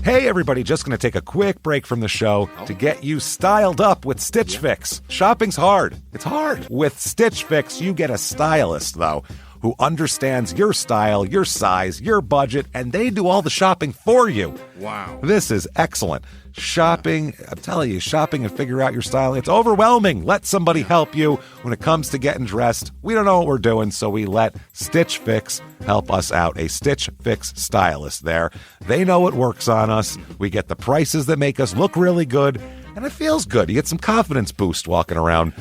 Hey, everybody, just going to take a quick break from the show to get you styled up with Stitch Fix. Shopping's hard. It's hard. With Stitch Fix, you get a stylist, though, who understands your style, your size, your budget, and they do all the shopping for you. Wow. This is excellent. Shopping, I'm telling you, shopping and figure out your style, it's overwhelming. Let somebody help you when it comes to getting dressed. We don't know what we're doing, so we let Stitch Fix help us out. A Stitch Fix stylist there. They know what works on us. We get the prices that make us look really good, and it feels good. You get some confidence boost walking around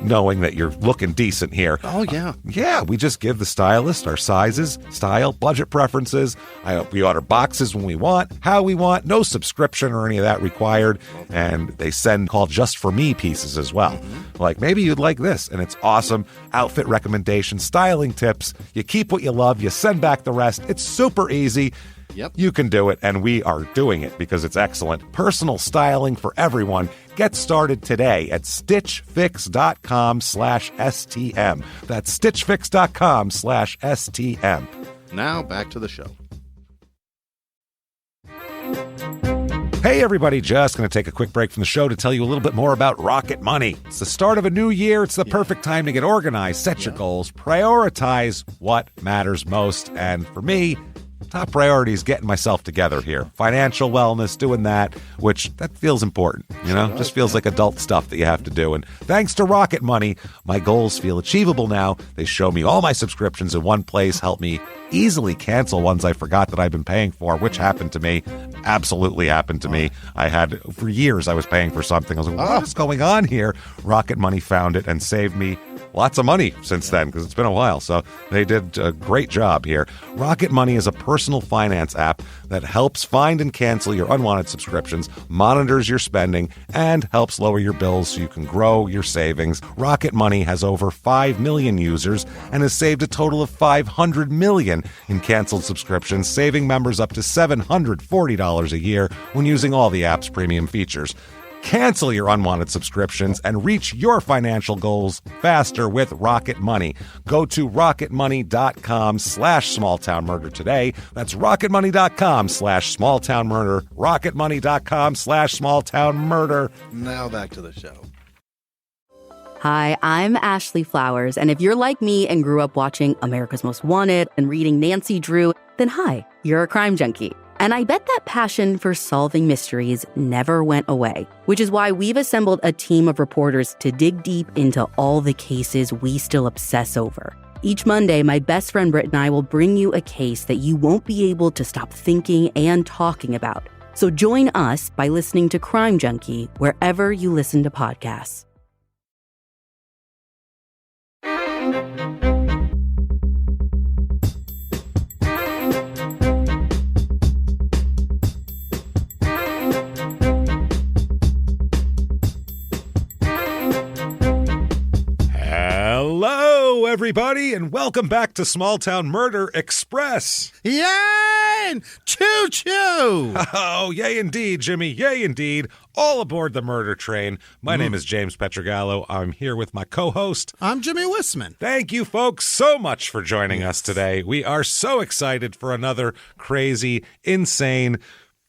knowing that you're looking decent here. Oh, yeah. Yeah, we just give the stylist our sizes, style, budget preferences. We order boxes when we want, how we want, no subscription or any of that required. And they send called Just For Me pieces as well. Like, maybe you'd like this, and it's awesome. Outfit recommendations, styling tips. You keep what you love, you send back the rest. It's super easy. Yep. You can do it, and we are doing it because it's excellent. Personal styling for everyone. Get started today at stitchfix.com/STM. That's stitchfix.com/STM. Now back to the show. Hey, everybody, just going to take a quick break from the show to tell you a little bit more about Rocket Money. It's the start of a new year. It's the perfect time to get organized, set your goals, prioritize what matters most. And for me, top priority is getting myself together here. Financial wellness, doing that, which that feels important, you know? Just feels like adult stuff that you have to do. And thanks to Rocket Money, my goals feel achievable now. They show me all my subscriptions in one place, help me easily cancel ones I forgot that I've been paying for, which happened to me. Absolutely happened to me. I had, for years, I was paying for something. I was like, what is going on here? Rocket Money found it and saved me lots of money since then, because it's been a while. So they did a great job here. Rocket Money is a personal finance app that helps find and cancel your unwanted subscriptions, monitors your spending, and helps lower your bills so you can grow your savings. Rocket Money has over 5 million users and has saved a total of $500 million in canceled subscriptions, saving members up to $740 a year when using all the app's premium features. Cancel your unwanted subscriptions and reach your financial goals faster with Rocket Money. Go to rocketmoney.com/smalltownmurder today. That's rocketmoney.com/smalltownmurder. rocketmoney.com/smalltownmurder. Now back to the show. Hi, I'm Ashley Flowers, and if you're like me and grew up watching America's Most Wanted and reading Nancy Drew, then hi, you're a crime junkie. And I bet that passion for solving mysteries never went away, which is why we've assembled a team of reporters to dig deep into all the cases we still obsess over. Each Monday, my best friend Britt and I will bring you a case that you won't be able to stop thinking and talking about. So join us by listening to Crime Junkie wherever you listen to podcasts. Hello, everybody, and welcome back to Small Town Murder Express. Yay! Choo-choo! Oh, yay indeed, Jimmie, yay indeed. All aboard the murder train. My name is James Pietragallo. I'm here with my co-host. I'm Jimmie Whisman. Thank you, folks, so much for joining us today. We are so excited for another crazy, insane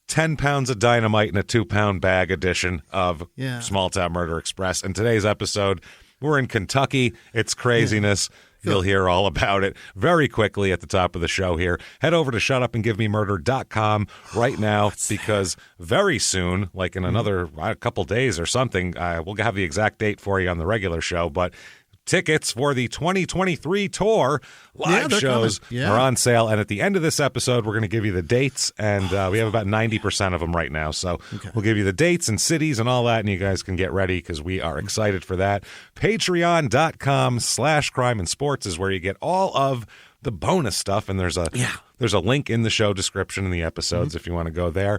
10 pounds of dynamite in a 2-pound bag edition of Small Town Murder Express. And today's episode, we're in Kentucky. It's craziness. You'll hear all about it very quickly at the top of the show here. Head over to shutupandgivememurder.com right now because very soon, like in another couple days or something, we'll have the exact date for you on the regular show, but tickets for the 2023 tour live shows are on sale. And at the end of this episode, we're going to give you the dates. And we have about 90% of them right now. So we'll give you the dates and cities and all that. And you guys can get ready because we are excited for that. Patreon.com/crime and sports is where you get all of the bonus stuff. And there's a link in the show description in the episodes if you want to go there.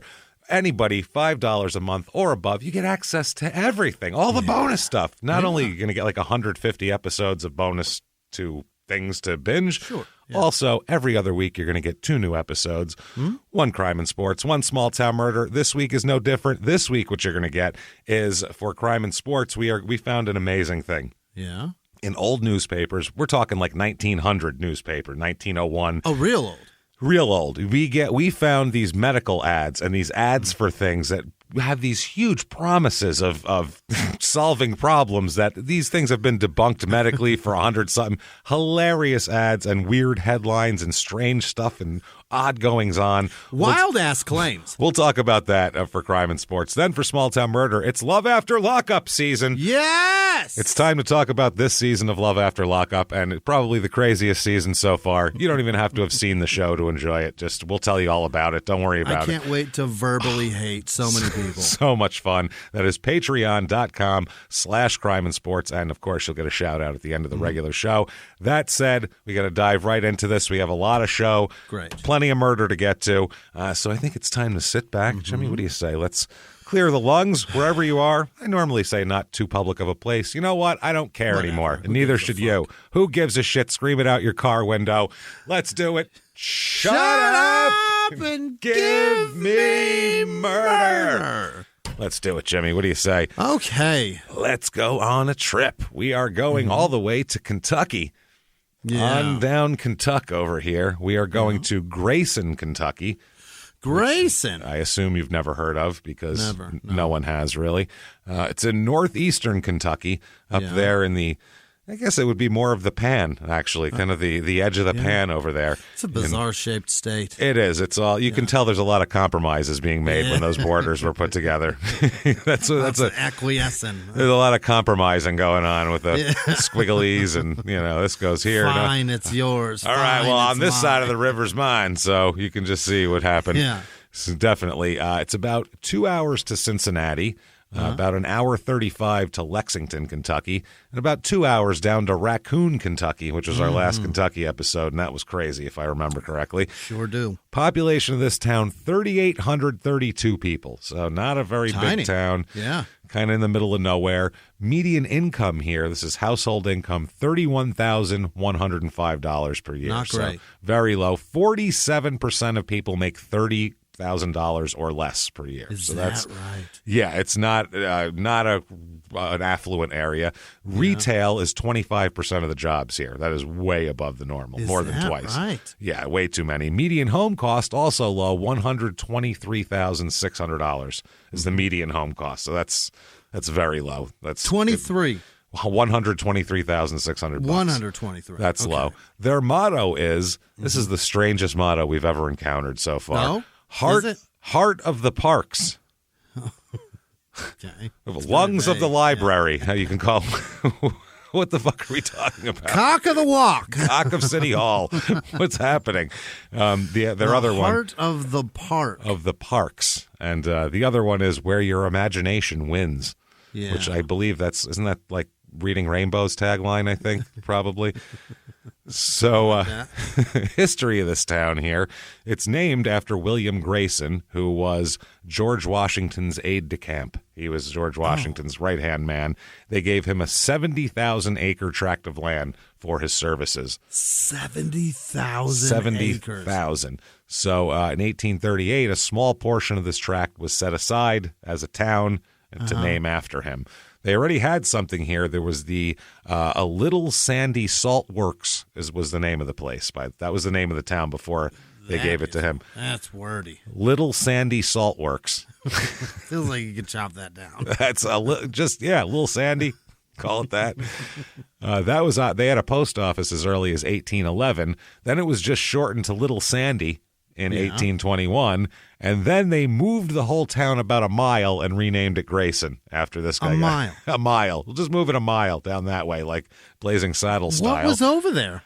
Anybody, $5 a month or above, you get access to everything, all the bonus stuff. Not only are you going to get like 150 episodes of bonus to things to binge, also every other week you're going to get 2 new episodes, one crime and sports, one small town murder. This week is no different. This week what you're going to get is for crime and sports, we found an amazing thing. Yeah. In old newspapers, we're talking like 1900 newspaper, 1901. Oh, real old. Real old. We found these medical ads and these ads for things that have these huge promises of solving problems that these things have been debunked medically for 100-something. Hilarious ads and weird headlines and strange stuff and odd goings on. Wild-ass claims. We'll talk about that for crime and sports. Then for small town murder, it's Love After Lockup season. Yes! It's time to talk about this season of Love After Lockup, and probably the craziest season so far. You don't even have to have seen the show to enjoy it. Just we'll tell you all about it. Don't worry about it. I can't wait to verbally hate so many people. So much fun. That is patreon.com/crime and sports. And of course, you'll get a shout out at the end of the regular show. That said, we got to dive right into this. We have a lot of show. Great. Plenty of murder to get to. So I think it's time to sit back. Jimmie, what do you say? Let's clear the lungs wherever you are. I normally say not too public of a place. You know what? I don't care anymore. And neither should you. Who gives a shit? Scream it out your car window. Let's do it. Shut up and give me murder. Let's do it, Jimmie. What do you say? Okay. Let's go on a trip. We are going all the way to Kentucky. Yeah. On down Kentucky over here. We are going to Grayson, Kentucky. Grayson. I assume you've never heard of because Never, no one has really. It's in northeastern Kentucky, up there in the, I guess it would be more of the pan, actually, kind of the edge of the pan over there. It's a bizarre-shaped state. It is. It's all. You can tell there's a lot of compromises being made when those borders were put together. that's acquiescing. There's a lot of compromising going on with the squigglies, and this goes here. Fine, it's yours. All right. Well, on this side of the river's mine, so you can just see what happened. Yeah. So definitely. It's about 2 hours to Cincinnati. About an hour 35 to Lexington, Kentucky, and about 2 hours down to Raccoon, Kentucky, which was our last Kentucky episode, and that was crazy, if I remember correctly. Sure do. Population of this town, 3,832 people, so not a very big town. Yeah. Kind of in the middle of nowhere. Median income here, this is household income, $31,105 per year. Not great. So very low. 47% of people make $30,000 or less per year. Is so that that's right? Yeah, it's not an affluent area. Retail is 25% of the jobs here. That is way above the normal, more than twice. Right? Yeah, way too many. Median home cost also low, $123,600 is the median home cost. So that's very low. That's 23. $123,600. 123. That's low. Their motto is, this is the strangest motto we've ever encountered so far. No? Heart of the parks. Okay. Lungs of the library. How you can call what the fuck are we talking about? Cock of the walk. Cock of City Hall. What's happening? Their other one. Heart of the park. Of the parks. And the other one is Where Your Imagination Wins. Yeah. Which I believe isn't that like Reading Rainbow's tagline, I think, probably. So, history of this town here. It's named after William Grayson, who was George Washington's aide-de-camp. He was George Washington's right-hand man. They gave him a 70,000-acre tract of land for his services. 70,000 acres. 70,000. So, in 1838, a small portion of this tract was set aside as a town to name after him. They already had something here. There was a Little Sandy Salt Works was the name of the place. That was the name of the town before they gave it to him. That's wordy. Little Sandy Salt Works. Feels like you could chop that down. That's Little Sandy. Call it that. That was they had a post office as early as 1811. Then it was just shortened to Little Sandy in 1821, and then they moved the whole town about a mile and renamed it Grayson after this guy. A mile. We'll just move it a mile down that way, like Blazing Saddle style. What was over there?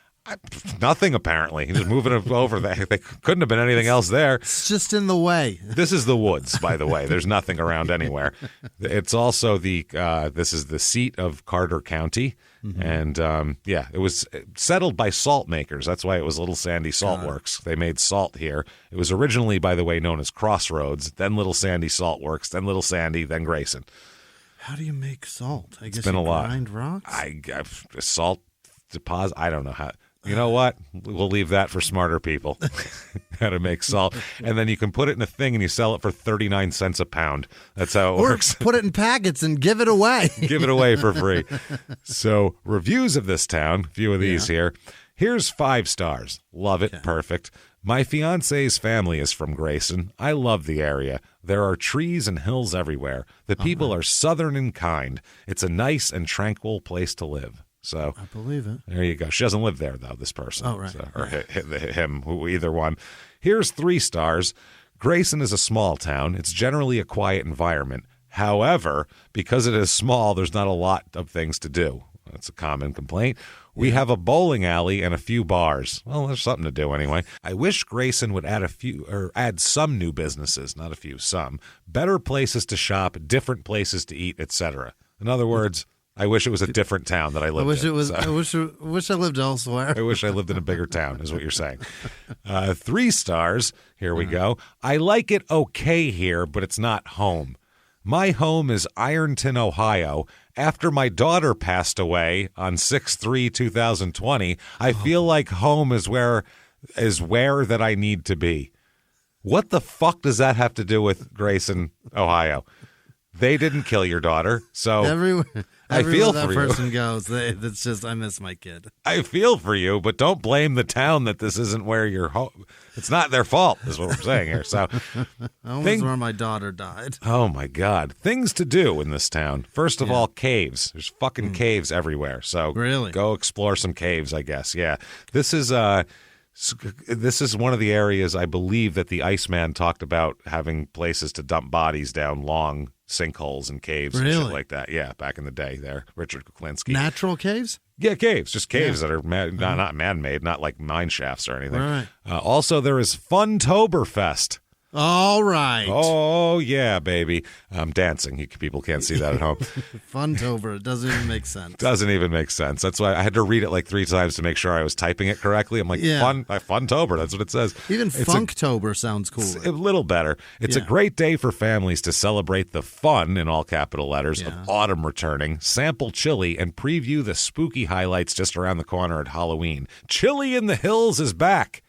Nothing, apparently. He's just moving it over there. They couldn't have been anything else there. It's just in the way. This is the woods, by the way. There's nothing around anywhere. It's also this is the seat of Carter County. And, it was settled by salt makers. That's why it was Little Sandy Salt Works. They made salt here. It was originally, by the way, known as Crossroads, then Little Sandy Salt Works, then Little Sandy, then Grayson. How do you make salt? I guess been you a lot. grind rocks? Salt deposit, I don't know how. You know what? We'll leave that for smarter people. How to make salt. And then you can put it in a thing and you sell it for 39 cents a pound. That's how it works. Or put it in packets and give it away. Give it away for free. So, reviews of this town, a few of these here. Here's 5 stars. Love it. Okay. Perfect. My fiance's family is from Grayson. I love the area. There are trees and hills everywhere. The people are southern and kind. It's a nice and tranquil place to live. So I believe it. there you go. She doesn't live there, though, this person. Oh, right. So, or him, either one. Here's 3 stars. Grayson is a small town. It's generally a quiet environment. However, because it is small, there's not a lot of things to do. That's a common complaint. We have a bowling alley and a few bars. Well, there's something to do anyway. I wish Grayson would add some new businesses, not a few, some. Better places to shop, different places to eat, etc. In other words, I wish it was a different town that I lived in. I wish I lived elsewhere. I wish I lived in a bigger town, is what you're saying. 3 stars. Here we go. I like it okay here, but it's not home. My home is Ironton, Ohio. After my daughter passed away on 6/3/2020, I feel like home is where that I need to be. What the fuck does that have to do with Grayson, Ohio? They didn't kill your daughter, so I feel that for person goes. That's just I miss my kid. I feel for you, but don't blame the town that this isn't where you're home. It's not their fault, is what I'm saying here. So, Home is where my daughter died. Oh my God, things to do in this town. First of all, caves. There's fucking caves everywhere. So Really? go explore some caves, I guess. Yeah, this is one of the areas I believe that the Iceman talked about having places to dump bodies down long sinkholes and caves and shit like that. Yeah, back in the day there, Richard Kuklinski. Natural caves? Yeah, caves. Just caves that are not man-made, not like mine shafts or anything. Right. Also, there is Funtoberfest. All right. Oh, yeah, baby. I'm dancing. People can't see that at home. Funtober. It doesn't even make sense. Doesn't even make sense. That's why I had to read it like 3 times to make sure I was typing it correctly. I'm like, Funtober. That's what it says. Even Funktober sounds cooler. A little better. It's a great day for families to celebrate the fun, in all capital letters, of autumn returning, sample chili, and preview the spooky highlights just around the corner at Halloween. Chili in the Hills is back.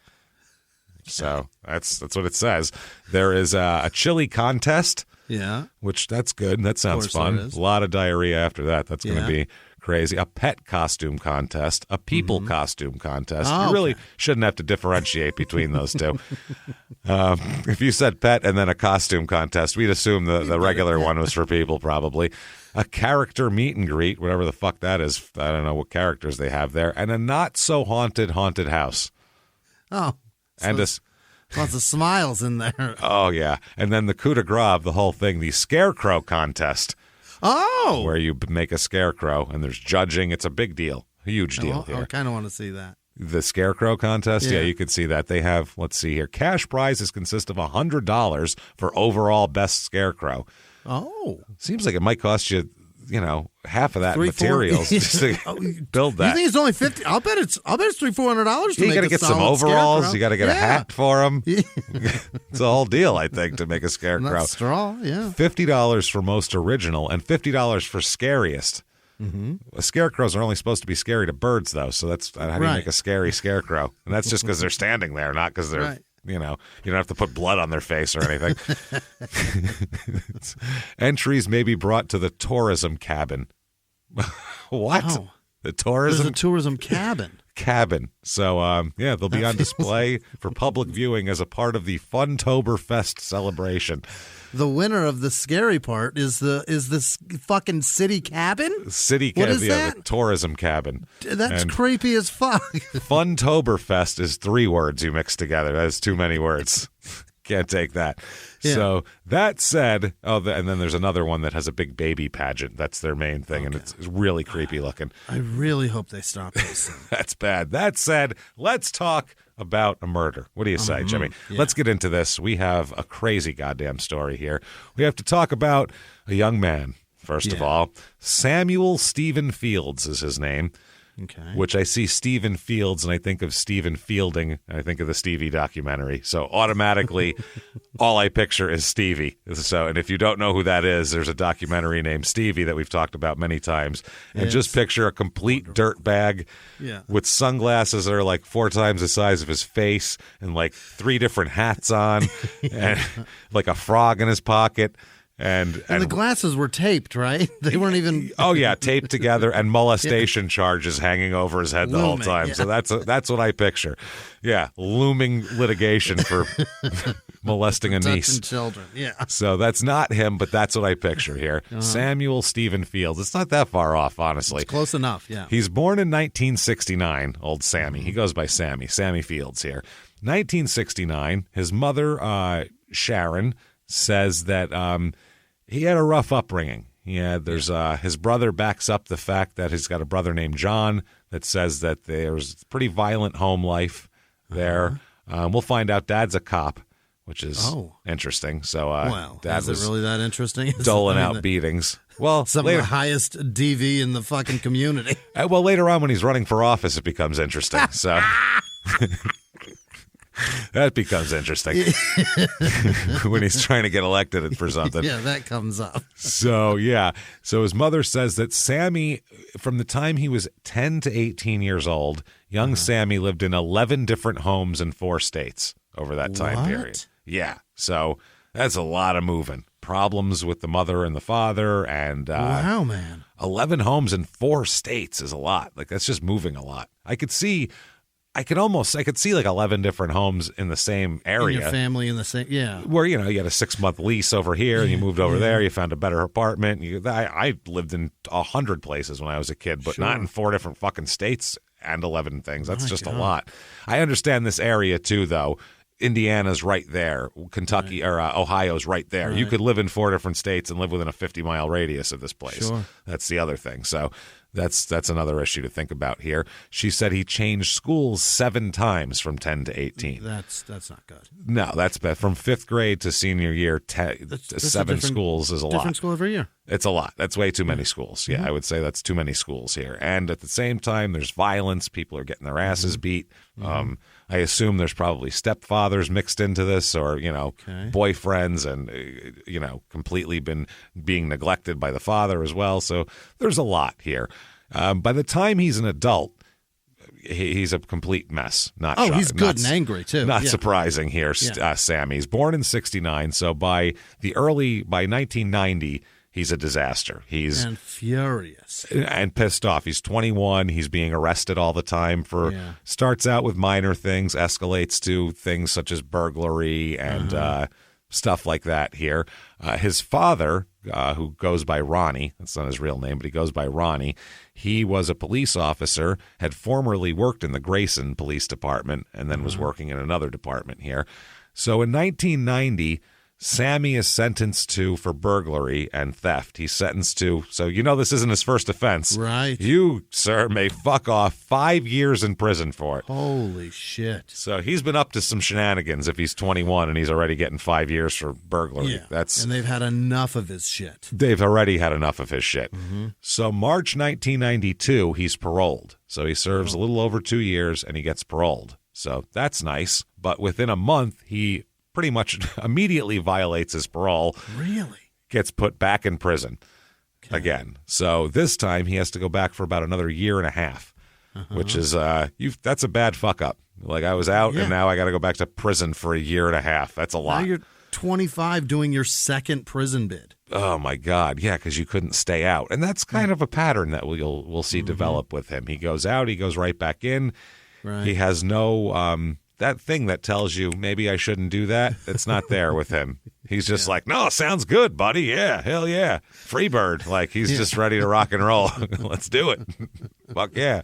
So that's what it says. There is a chili contest. Yeah. Which that's good. That sounds fun. A lot of diarrhea after that. That's going to be crazy. A pet costume contest. A people costume contest. You really shouldn't have to differentiate between those two. If you said pet and then a costume contest, we'd assume the regular one was for people probably. A character meet and greet, whatever the fuck that is. I don't know what characters they have there. And a not so haunted house. Oh. And lots of smiles in there. Oh, yeah. And then the coup de grace, the whole thing, the scarecrow contest. Oh! Where you make a scarecrow, and there's judging. It's a big deal. A huge deal here. I kind of want to see that. The scarecrow contest? Yeah, you could see that. They have, let's see here, cash prizes consist of $100 for overall best scarecrow. Oh. Seems like it might cost you, half of that materials just to build that. You think it's only $50? I'll bet it's $300-$400 You got to get some overalls. Scarecrow. You got to get a hat for them. It's a whole deal, I think, to make a scarecrow. Not straw, yeah. $50 for most original and $50 for scariest. Mm-hmm. Scarecrows are only supposed to be scary to birds, though. So that's how do you make a scary scarecrow? And that's just because they're standing there, not because they're. Right. You don't have to put blood on their face or anything. Entries may be brought to the tourism cabin. What? Oh. The tourism? There's a tourism cabin. So, they'll be on display for public viewing as a part of the Funtoberfest celebration. The winner of the scary part is this fucking city cabin? What is that? The tourism cabin. That's creepy as fuck. Funtoberfest is 3 words you mix together. That is too many words. Can't take that. Yeah. So that said, and then there's another one that has a big baby pageant. That's their main thing, and it's really creepy looking. I really hope they stop this. That's bad. That said, let's talk about a murder. What do you say, Jimmy? Yeah. Let's get into this. We have a crazy goddamn story here. We have to talk about a young man, first of all. Samuel Stephen Fields is his name. Okay. Which I see Stephen Fields and I think of Stephen Fielding and I think of the Stevie documentary. So automatically all I picture is Stevie. So, and if you don't know who that is, there's a documentary named Stevie that we've talked about many times. And just picture a complete dirtbag with sunglasses that are like 4 times the size of his face and like 3 different hats on and like a frog in his pocket. And the glasses were taped, right? They weren't even. Oh yeah, taped together, and molestation charges hanging over his head the whole time. Yeah. So that's what I picture. Yeah, looming litigation for molesting a niece. Touching children. Yeah. So that's not him, but that's what I picture here. Samuel Stephen Fields. It's not that far off, honestly. It's close enough. Yeah. He's born in 1969. Old Sammy. He goes by Sammy. Sammy Fields here. 1969. His mother, Sharon, says that he had a rough upbringing. His brother backs up the fact that he's got a brother named John that says that there's pretty violent home life there. We'll find out Dad's a cop, which is interesting. So Dad is it really that interesting? Doling out beatings. Well, some of the highest DV in the fucking community. Well, later on when he's running for office, it becomes interesting. So that becomes interesting when he's trying to get elected for something. Yeah, that comes up. So his mother says that Sammy, from the time he was 10 to 18 years old, young Sammy lived in 11 different homes in 4 states over that time period. Yeah, so that's a lot of moving. Problems with the mother and the father, and wow, man, 11 homes in 4 states is a lot. Like, that's just moving a lot. I could see like 11 different homes in the same area. In your family in the same, yeah. Where, you had a 6-month lease over here, and you moved over there, you found a better apartment. I lived in 100 places when I was a kid, but not in 4 different fucking states and 11 things. That's just a lot. I understand this area too, though. Indiana's right there. Kentucky or Ohio's right there. Right. You could live in 4 different states and live within a 50-mile radius of this place. Sure. That's the other thing. So that's another issue to think about here. She said he changed schools 7 times from 10 to 18. That's not good. No, that's bad. From 5th grade to senior year, 7 schools is a lot. Different school every year. It's a lot. That's way too many schools. Yeah, I would say that's too many schools here. And at the same time, there's violence. People are getting their asses beat. I assume there's probably stepfathers mixed into this, or, boyfriends, and, completely being neglected by the father as well. So there's a lot here. By the time he's an adult, he's a complete mess. He's good and angry, too. Not surprising here, Sammy. He's born in 1969, so by 1990, he's a disaster. And furious. And pissed off. He's 21. He's being arrested all the time starts out with minor things, escalates to things such as burglary and stuff like that here. His father, who goes by Ronnie, that's not his real name, but he goes by Ronnie, he was a police officer, had formerly worked in the Grayson Police Department, and then was working in another department here. So in 1990... Sammy is sentenced for burglary and theft. He's sentenced to, so this isn't his first offense. Right. You, sir, may fuck off 5 years in prison for it. Holy shit. So he's been up to some shenanigans if he's 21 and he's already getting 5 years for burglary. Yeah. And they've had enough of his shit. They've already had enough of his shit. So March 1992, he's paroled. So he serves a little over 2 years and he gets paroled. So that's nice. But within a month, he pretty much immediately violates his parole. Really? Gets put back in prison again. So this time he has to go back for about another year and a half, which is that's a bad fuck up. Like, I was out and now I got to go back to prison for a year and a half. That's a lot. Now you're 25 doing your second prison bid. Oh my God. Yeah, because you couldn't stay out. And that's kind of a pattern that we'll see develop with him. He goes out, he goes right back in. Right. He has no that thing that tells you maybe I shouldn't do that, it's not there with him. He's just like, no, sounds good, buddy. Yeah, hell yeah. Free bird. Like, he's just ready to rock and roll. Let's do it. Fuck yeah.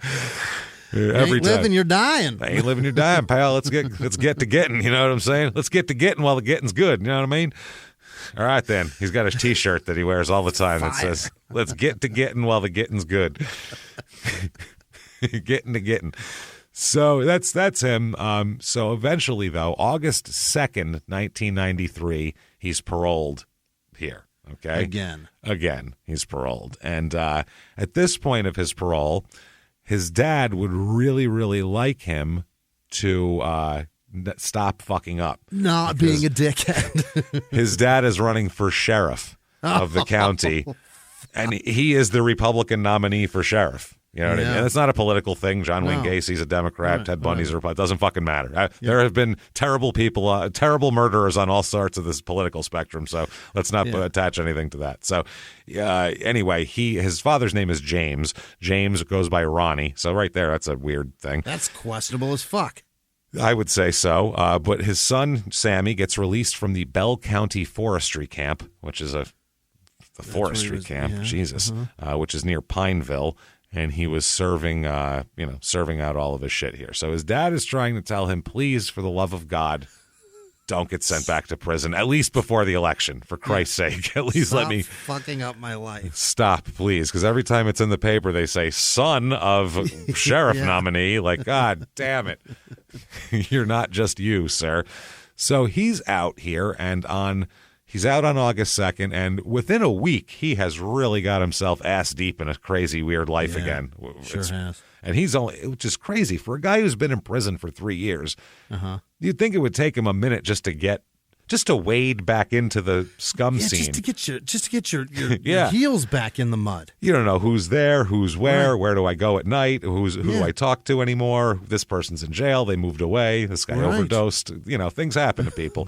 Every ain't living, you're dying. I ain't living, you're dying, pal. Let's get to getting. You know what I'm saying? Let's get to getting while the getting's good. You know what I mean? All right, then. He's got a T-shirt that he wears all the time that says, let's get to getting while the getting's good. Getting to getting. So that's him. So eventually, though, August 2nd, 1993, he's paroled here. Okay? Again, he's paroled. And at this point of his parole, his dad would really, really like him to stop fucking up. Not being a dickhead. His dad is running for sheriff of the county, and he is the Republican nominee for sheriff. You know what I mean? And it's not a political thing. John Wayne Gacy's a Democrat. Ted Bundy's a Republican. It doesn't fucking matter. There have been terrible people, terrible murderers on all sorts of this political spectrum. So let's not attach anything to that. So anyway, his father's name is James. James goes by Ronnie. So right there, that's a weird thing. That's questionable as fuck. I would say so. But his son, Sammy, gets released from the Bell County Forestry Camp, which is the forestry camp, Jesus, which is near Pineville. And he was serving out all of his shit here. So his dad is trying to tell him, please, for the love of God, don't get sent back to prison, at least before the election, for Christ's sake. At least let me fucking up my life. Stop, please, because every time it's in the paper, they say son of sheriff nominee. Like, God damn it. You're not just you, sir. So he's out here, and he's out on August 2nd, and within a week, he has really got himself ass deep in a crazy, weird life again. Sure has. And which is crazy for a guy who's been in prison for 3 years. You'd think it would take him a minute just to wade back into the scum scene. Just to get your heels back in the mud. You don't know who's there, who's where do I go at night, who do I talk to anymore? This person's in jail, they moved away, this guy overdosed. Things happen to people.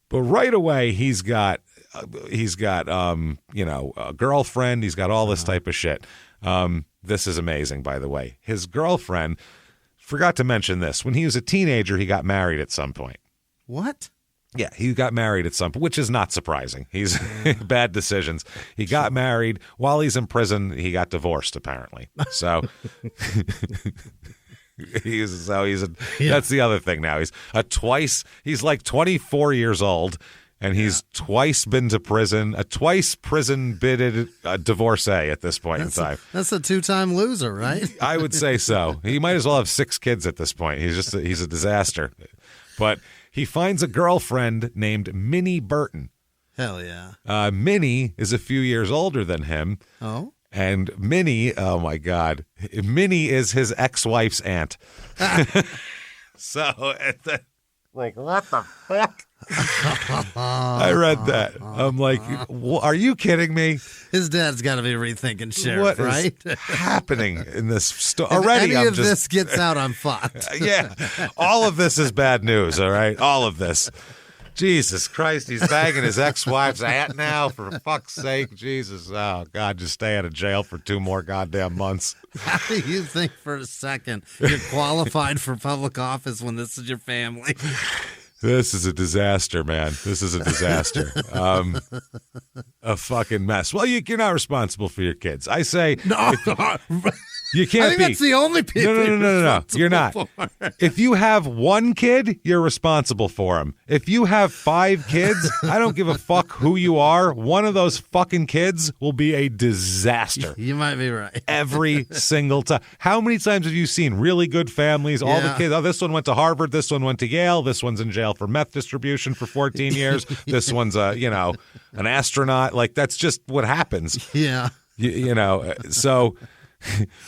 But right away, he's got a girlfriend. He's got all this type of shit. This is amazing, by the way. His girlfriend, forgot to mention this. When he was a teenager, he got married at some point. What? Yeah, he got married at some point, which is not surprising. He's bad decisions. He got married while he's in prison. He got divorced, apparently. So. That's the other thing now. He's like 24 years old, and he's twice been to prison, a twice prison-bidded divorcee at this point in time. That's a 2-time loser, right? I would say so. He might as well have 6 kids at this point. He's a disaster. But he finds a girlfriend named Minnie Burton. Hell yeah. Minnie is a few years older than him. Oh? And Minnie, oh my God, Minnie is his ex-wife's aunt. So, like, what the fuck? I read that. I'm like, are you kidding me? His dad's got to be rethinking sheriff, right? What is happening in this story? Already, if any of this gets out, I'm fucked. Yeah, all of this is bad news, all right? All of this. Jesus Christ, he's banging his ex-wife's aunt now, for fuck's sake. Jesus, oh, God, just stay out of jail for 2 more goddamn months. How do you think for a second you're qualified for public office when this is your family? This is a disaster, man. This is a disaster. A fucking mess. Well, you're not responsible for your kids. I say... No. You can't I think that's the only people. No. You're not. If you have 1 kid, you're responsible for him. If you have 5 kids, I don't give a fuck who you are. One of those fucking kids will be a disaster. You might be right. Every single time. How many times have you seen really good families? All the kids. Oh, this one went to Harvard. This one went to Yale. This one's in jail for meth distribution for 14 years. This one's an astronaut. Like, that's just what happens. Yeah. So.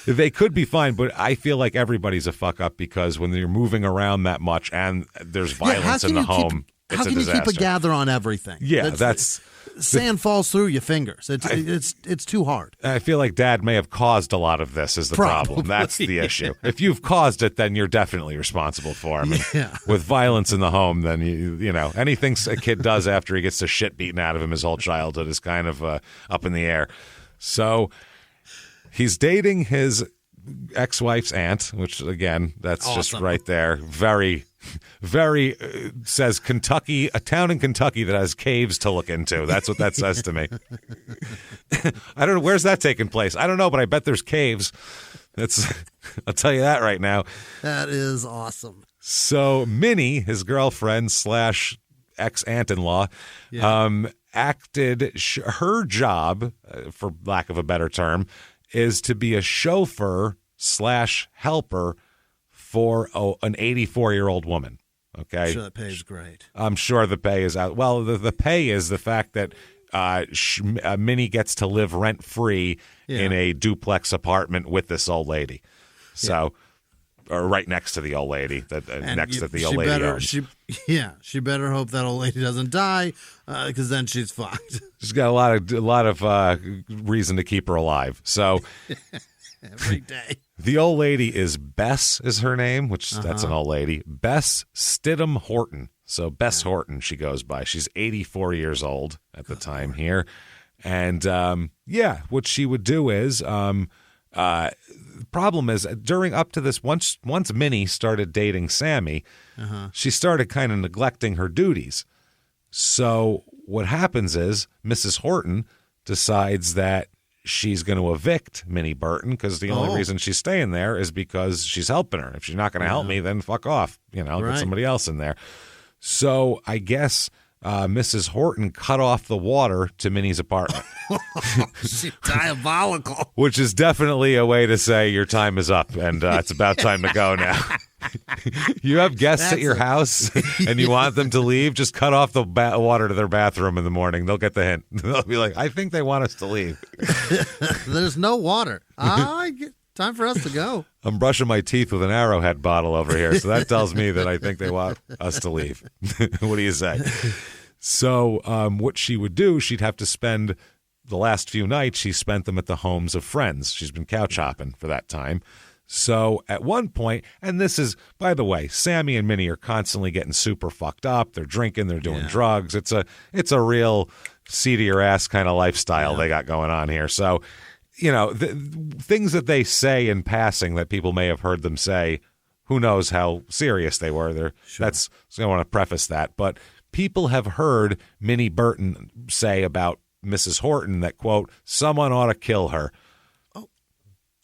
They could be fine, but I feel like everybody's a fuck up because when you're moving around that much and there's violence in the home, it's a disaster. How can you keep a gather on everything? Yeah, that's sand falls through your fingers. It's too hard. I feel like Dad may have caused a lot of this is the problem. That's the issue. If you've caused it, then you're definitely responsible for him. Yeah. With violence in the home, then you know anything a kid does after he gets the shit beaten out of him his whole childhood is kind of up in the air. So. He's dating his ex-wife's aunt, which, again, that's awesome. Just right there. Very, very, says Kentucky, a town in Kentucky that has caves to look into. That's what that says to me. I don't know. Where's that taking place? I don't know, but I bet there's caves. I'll tell you that right now. That is awesome. So Minnie, his girlfriend / ex-aunt-in-law, acted, her job, for lack of a better term, is to be a chauffeur / helper for an 84-year-old woman. Okay, I'm sure that pay is great. I'm sure the pay is out. Well, the pay is the fact that Minnie gets to live rent-free in a duplex apartment with this old lady. So, or right next to the old lady that the old lady owns. She better hope that old lady doesn't die, because then she's fucked. She's got a lot of reason to keep her alive. So every day. The old lady is Bess, is her name, which that's an old lady. Bess Stidham Horton. So Bess Horton, she goes by. She's 84 years old at the time here. And, what she would do is, problem is, during up to this, once Minnie started dating Sammy, she started kind of neglecting her duties. So what happens is Mrs. Horton decides that she's going to evict Minnie Burton because the only reason she's staying there is because she's helping her. If she's not going to help me, then fuck off. Get somebody else in there. So I guess Mrs. Horton cut off the water to Minnie's apartment. She's diabolical. Which is definitely a way to say your time is up and it's about time to go now. You have guests at your house and you want them to leave, just cut off the water to their bathroom in the morning. They'll get the hint. They'll be like, I think they want us to leave. There's no water. Time for us to go. I'm brushing my teeth with an Arrowhead bottle over here, so that tells me that I think they want us to leave. What do you say? So what she would do, she'd have to spend the last few nights, she spent them at the homes of friends. She's been couch hopping for that time. So at one point, and this is, by the way, Sammy and Minnie are constantly getting super fucked up. They're drinking, they're doing drugs. It's a real seedier ass kind of lifestyle they got going on here. So, things that they say in passing that people may have heard them say, who knows how serious they were. That's, so I want to preface that. But people have heard Minnie Burton say about Mrs. Horton that, quote, someone ought to kill her.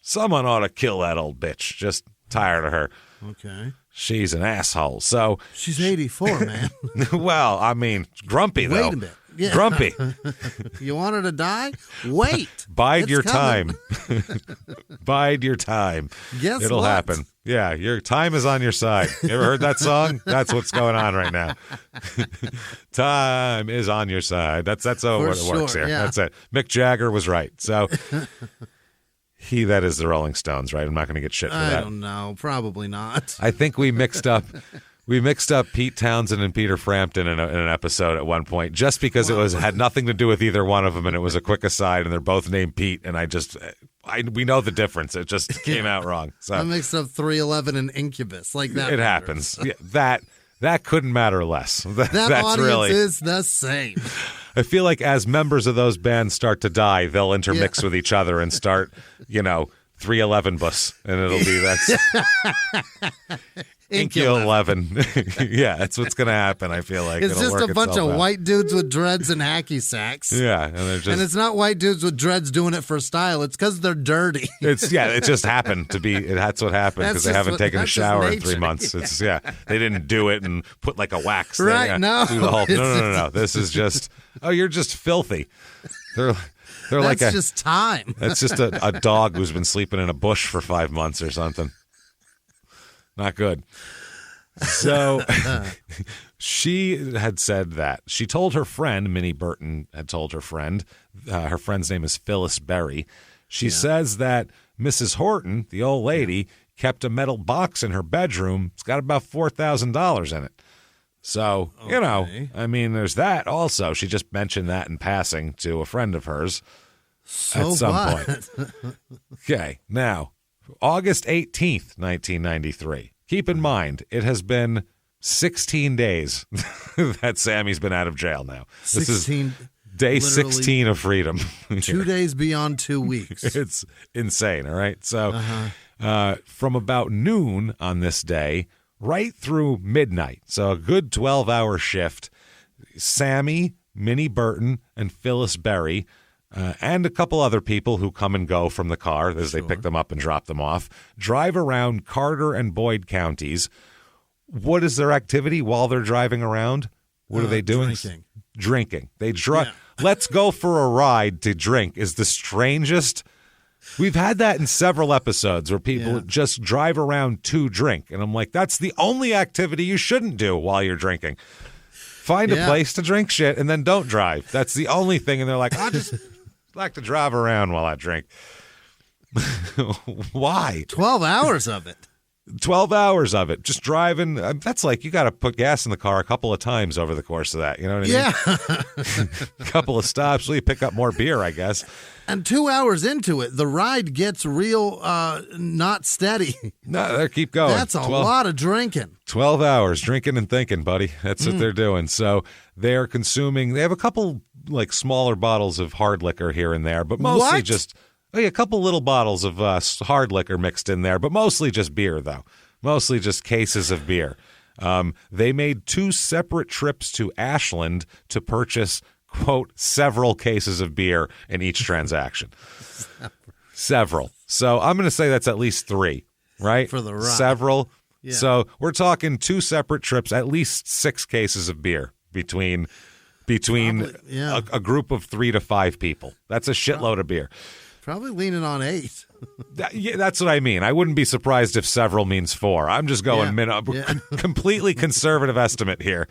Someone ought to kill that old bitch. Just tired of her. Okay. She's an asshole. So she's 84, man. Well, I mean, grumpy, though. Wait a minute. Yeah. Grumpy. You want her to die? Wait. Bide your time. Bide your time. Guess It'll what? happen. Yeah, your time is on your side. You ever heard that song? That's what's going on right now. Time is on your side. That's what it works here. Yeah. That's it. Mick Jagger was right. So that is the Rolling Stones, right? I'm not going to get shit for that. I don't know. Probably not. I think we mixed up Pete Townsend and Peter Frampton in an episode at one point, just because it had nothing to do with either one of them, and it was a quick aside, and they're both named Pete, and we know the difference. It just came out wrong. So I mixed up 311 and Incubus, like that. It happens. Yeah, that couldn't matter less. That That's audience really, is the same. I feel like as members of those bands start to die, they'll intermix with each other and start, 311 bus, and it'll be Inky 11. Yeah, that's what's going to happen, I feel like. It's just a bunch of white dudes with dreads and hacky sacks. Yeah. And it's not white dudes with dreads doing it for style. It's because they're dirty. It just happened to be, that's what happened because they haven't taken a shower in 3 months. Yeah. They didn't do it and put like a wax thing. Right, no. Do the whole, no. This is just, you're just filthy. They're like just time. That's just a dog who's been sleeping in a bush for 5 months or something. Not good. So she had said that. She told her friend, Minnie Burton had told her friend's name is Phyllis Berry. She says that Mrs. Horton, the old lady, kept a metal box in her bedroom. It's got about $4,000 in it. So, there's that also. She just mentioned that in passing to a friend of hers at some point. Okay, now, August 18th, 1993. Keep in mind, it has been 16 days that Sammy's been out of jail now. This is day 16 of freedom. 2 days beyond 2 weeks. It's insane, all right? So from about noon on this day, right through midnight, so a good 12-hour shift, Sammy, Minnie Burton, and Phyllis Berry, and a couple other people who come and go from the car as they pick them up and drop them off, drive around Carter and Boyd counties. What is their activity while they're driving around? What are they doing? Drinking. They drive. Yeah. Let's go for a ride to drink is the strangest. We've had that in several episodes where people just drive around to drink. And I'm like, that's the only activity you shouldn't do while you're drinking. Find a place to drink shit and then don't drive. That's the only thing. And they're like, I just like to drive around while I drink. Why? 12 hours of it. 12 hours of it, just driving. That's like you got to put gas in the car a couple of times over the course of that. You know what I mean? A couple of stops, so you pick up more beer, I guess. And 2 hours into it, the ride gets real not steady. No, keep going. That's a lot of drinking. 12 hours drinking and thinking, buddy. That's what they're doing. So they're consuming. They have a couple like smaller bottles of hard liquor here and there, but mostly just. Oh, yeah, a couple little bottles of hard liquor mixed in there, but mostly just beer, though. Mostly just cases of beer. They made 2 separate trips to Ashland to purchase, quote, several cases of beer in each transaction. Several. So I'm going to say that's at least 3, right? For the ride. Several. Yeah. So we're talking 2 separate trips, at least 6 cases of beer between a group of 3 to 5 people. That's a shitload of beer. Probably leaning on 8. That's what I mean. I wouldn't be surprised if several means 4. I'm just going completely conservative estimate here.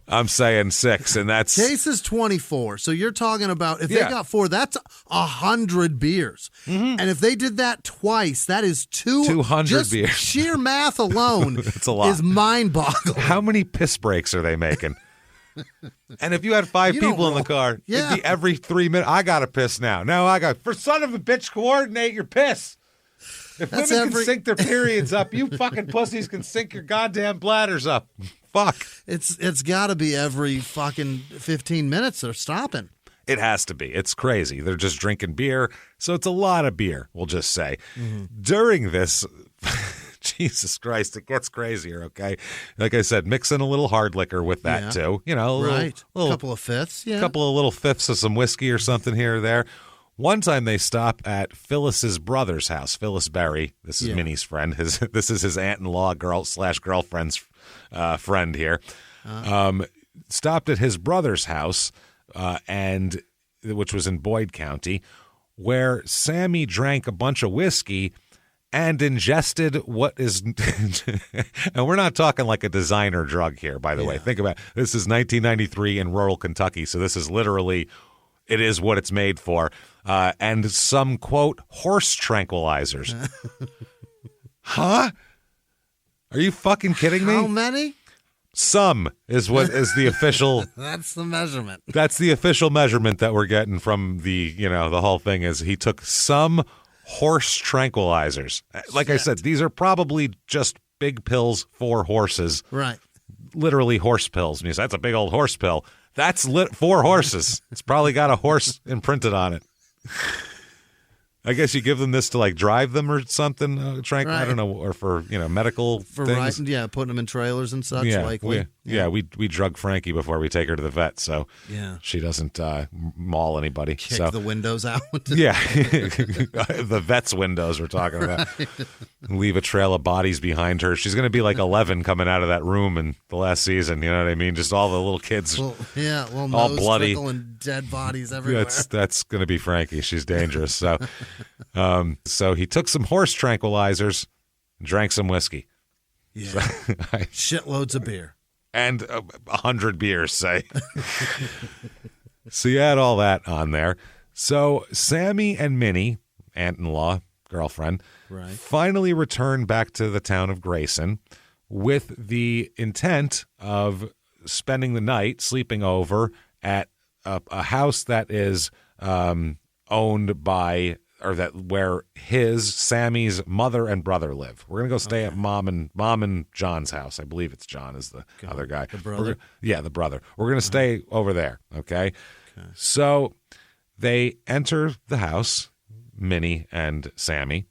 I'm saying 6, and that's case is 24. So you're talking about if they got 4, that's 100 beers. Mm-hmm. And if they did that twice, that is 200 beers. Sheer math alone it's a lot. Is mind-boggling. How many piss breaks are they making? And if you had 5 people in the car, it'd be every 3 minutes. I got to piss now. Now I got, for son of a bitch, coordinate your piss. If women can sync their periods up, you fucking pussies can sync your goddamn bladders up. Fuck. It's got to be every fucking 15 minutes they're stopping. It has to be. It's crazy. They're just drinking beer. So it's a lot of beer, we'll just say. Mm-hmm. During this... Jesus Christ, it gets crazier, okay? Like I said, mix in a little hard liquor with that, too. You know, a couple of fifths, A couple of little fifths of some whiskey or something here or there. One time they stop at Phyllis's brother's house, Phyllis Berry. This is Minnie's friend. This is his aunt-in-law, girlfriend's friend here. Stopped at his brother's house, and which was in Boyd County, where Sammy drank a bunch of whiskey and ingested what is, and we're not talking like a designer drug here, by the way. Think about it. This is 1993 in rural Kentucky, so this is literally, it is what it's made for. And some, quote, horse tranquilizers. Huh? Are you fucking kidding me? How many? Some is what is the official. That's the measurement. That's the official measurement that we're getting from the whole thing is he took some horse tranquilizers. Like I said, these are probably just big pills for horses. Right. Literally horse pills. And that's a big old horse pill. That's 4 horses. It's probably got a horse imprinted on it. I guess you give them this to like drive them or something, right. I don't know, or for medical things. Putting them in trailers and such. We drug Frankie before we take her to the vet, so she doesn't maul anybody. Kick the windows out. The vet's windows we're talking about. Right. Leave a trail of bodies behind her. She's going to be like 11 coming out of that room in the last season. You know what I mean? Just all the little kids, all bloody, and dead bodies everywhere. That's going to be Frankie. She's dangerous. So. So he took some horse tranquilizers, drank some whiskey. Yeah, shitloads of beer. And 100 beers, say. So you had all that on there. So Sammy and Minnie, aunt-in-law, girlfriend, finally returned back to the town of Grayson with the intent of spending the night, sleeping over at a house that is owned by... or that where Sammy's mother and brother live. We're gonna go stay at mom and John's house. I believe it's John is the other guy. The brother. The brother. We're gonna stay over there. Okay. So they enter the house, Minnie and Sammy,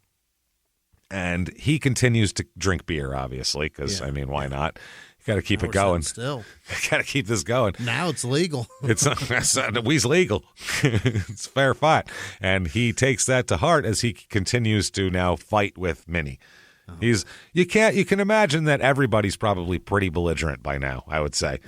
and he continues to drink beer, obviously, because why not? Got to keep it going. Still, got to keep this going. Now it's legal. It's legal. It's fair fight, and he takes that to heart as he continues to now fight with Minnie. Oh. You can imagine that everybody's probably pretty belligerent by now. I would say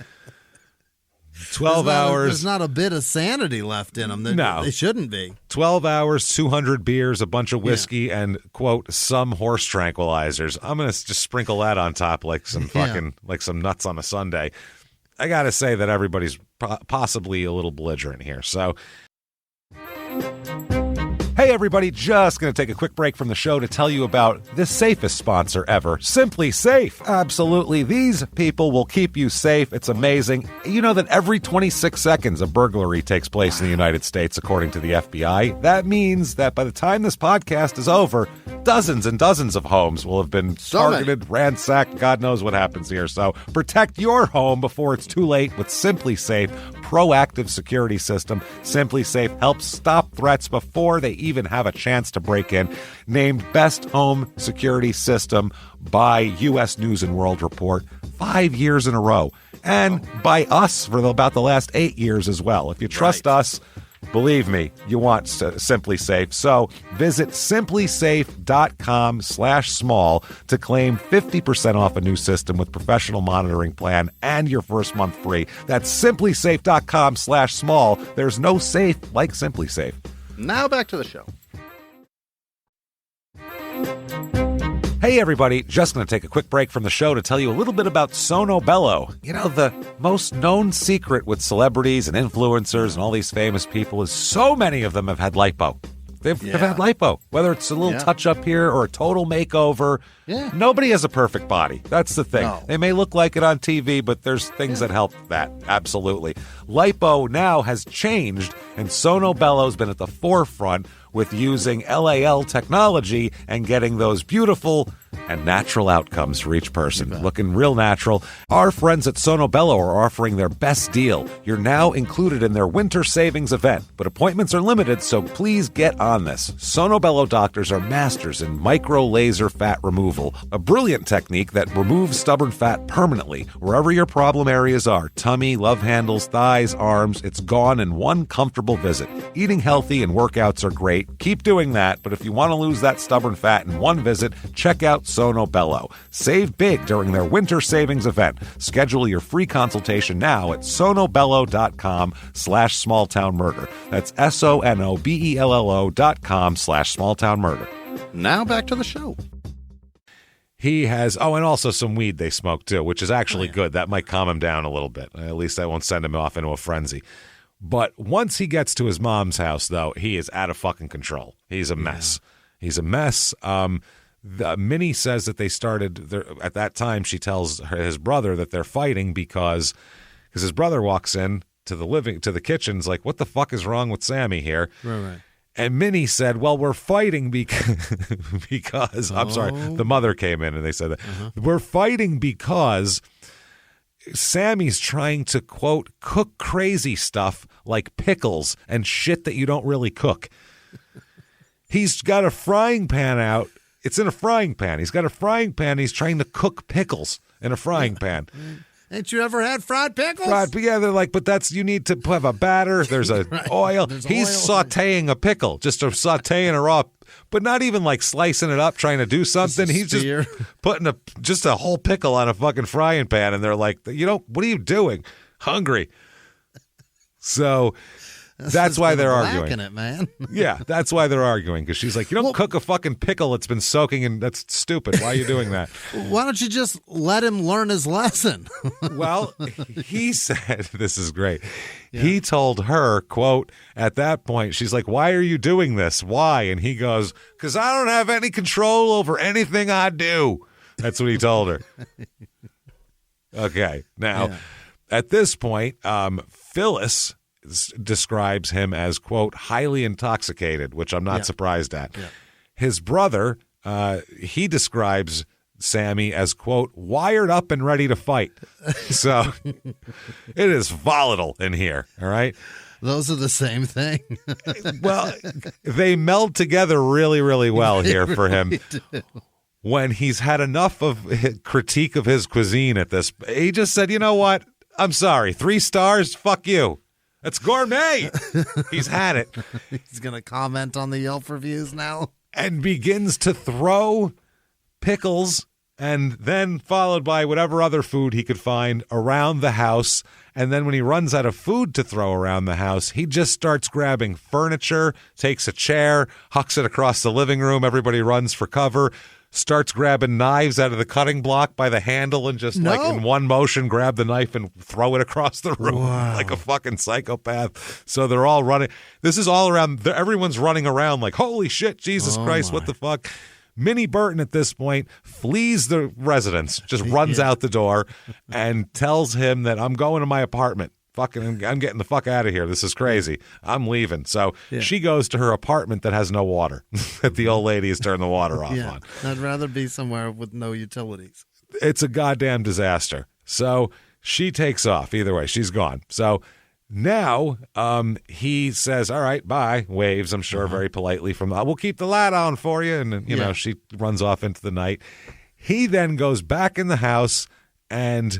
12 hours. There's not a bit of sanity left in them. No, they shouldn't be. 12 hours, 200 beers, a bunch of whiskey, and quote some horse tranquilizers. I'm gonna just sprinkle that on top like some like some nuts on a sundae. I gotta say that everybody's possibly a little belligerent here. So. Hey, Hey, everybody, just going to take a quick break from the show to tell you about the safest sponsor ever, Simply Safe. Absolutely, these people will keep you safe. It's amazing. You know that every 26 seconds a burglary takes place in the United States, according to the FBI. That means that by the time this podcast is over, dozens and dozens of homes will have been targeted, ransacked. God knows what happens here. So protect your home before it's too late with Simply Safe proactive security system. Simply Safe helps stop threats before they even have a chance to break in. Named Best Home Security System by U.S. News and World Report 5 years in a row. And by us for about the last 8 years as well. If you trust us, believe me, you want Simply Safe. So visit simplysafe.com/small to claim 50% off a new system with professional monitoring plan and your first month free. That's simplysafe.com/small. There's no safe like Simply Safe. Now back to the show. Hey, everybody, just going to take a quick break from the show to tell you a little bit about Sono Bello. You know, the most known secret with celebrities and influencers and all these famous people is so many of them have had lipo. They've had lipo, whether it's a little touch-up here or a total makeover. Yeah. Nobody has a perfect body. That's the thing. No. They may look like it on TV, but there's things that help that. Absolutely. Lipo now has changed, and Sono Bello's been at the forefront with using LAL technology and getting those beautiful and natural outcomes for each person. Looking real natural. Our friends at Sono Bello are offering their best deal. You're now included in their winter savings event, but appointments are limited, so please get on this. Sono Bello doctors are masters in micro laser fat removal, a brilliant technique that removes stubborn fat permanently. Wherever your problem areas are, tummy, love handles, thighs, arms, it's gone in one comfortable visit. Eating healthy and workouts are great. Keep doing that, but if you want to lose that stubborn fat in one visit, check out Sono Bello. Save big during their winter savings event. Schedule your free consultation now at sonobello.com/smalltownmurder. That's sonobello.com/smalltownmurder. Now back to the show. He has, and also some weed they smoke too, which is actually good. That might calm him down a little bit. At least that won't send him off into a frenzy. But once he gets to his mom's house, though, he is out of fucking control. He's a mess. He's a mess. Minnie says that they started, at that time, she tells his brother that they're fighting because his brother walks in to the kitchen's like, what the fuck is wrong with Sammy here? Right. And Minnie said, well, we're fighting because I'm sorry, the mother came in and they said that. We're fighting because Sammy's trying to, quote, cook crazy stuff like pickles and shit that you don't really cook. He's got a frying pan out. It's in a frying pan. He's got a frying pan. He's trying to cook pickles in a frying pan. Ain't you ever had fried pickles? Yeah, they're like, but you need to have a batter. There's a oil. He's sauteing a pickle, just sauteing a raw, but not even like slicing it up, trying to do something. He's just putting just a whole pickle on a fucking frying pan, and they're like, what are you doing? Hungry. So that's why they're arguing. It, man. Yeah, that's why they're arguing, because she's like, you don't cook a fucking pickle that's been soaking in. That's stupid. Why are you doing that? Why don't you just let him learn his lesson? Well, he said, this is great. Yeah. He told her, quote, at that point, she's like, why are you doing this? Why? And he goes, because I don't have any control over anything I do. That's what he told her. Okay. Now, at this point, Phyllis describes him as, quote, highly intoxicated, which I'm not surprised at. Yeah. His brother, he describes Sammy as, quote, wired up and ready to fight. So it is volatile in here, all right? Those are the same thing. Well, they meld together really, really well here for him. Do. When he's had enough of critique of his cuisine at this, he just said, you know what? I'm sorry. 3 stars? Fuck you. It's gourmet. He's had it. He's going to comment on the Yelp reviews now. And begins to throw pickles and then followed by whatever other food he could find around the house. And then when he runs out of food to throw around the house, he just starts grabbing furniture, takes a chair, hucks it across the living room. Everybody runs for cover. starts grabbing knives out of the cutting block by the handle and just like in one motion grab the knife and throw it across the room like a fucking psychopath. So they're all running. This is all around. Everyone's running around like, holy shit, Jesus Christ, what the fuck? Minnie Burton at this point flees the residence, just runs out the door and tells him that I'm going to my apartment. Fucking, I'm getting the fuck out of here. This is crazy. I'm leaving. So she goes to her apartment that has no water, that the old lady has turned the water off on. I'd rather be somewhere with no utilities. It's a goddamn disaster. So she takes off. Either way, she's gone. So now he says, all right, bye. Waves, I'm sure, very politely from, we'll keep the light on for you. And, you know, she runs off into the night. He then goes back in the house and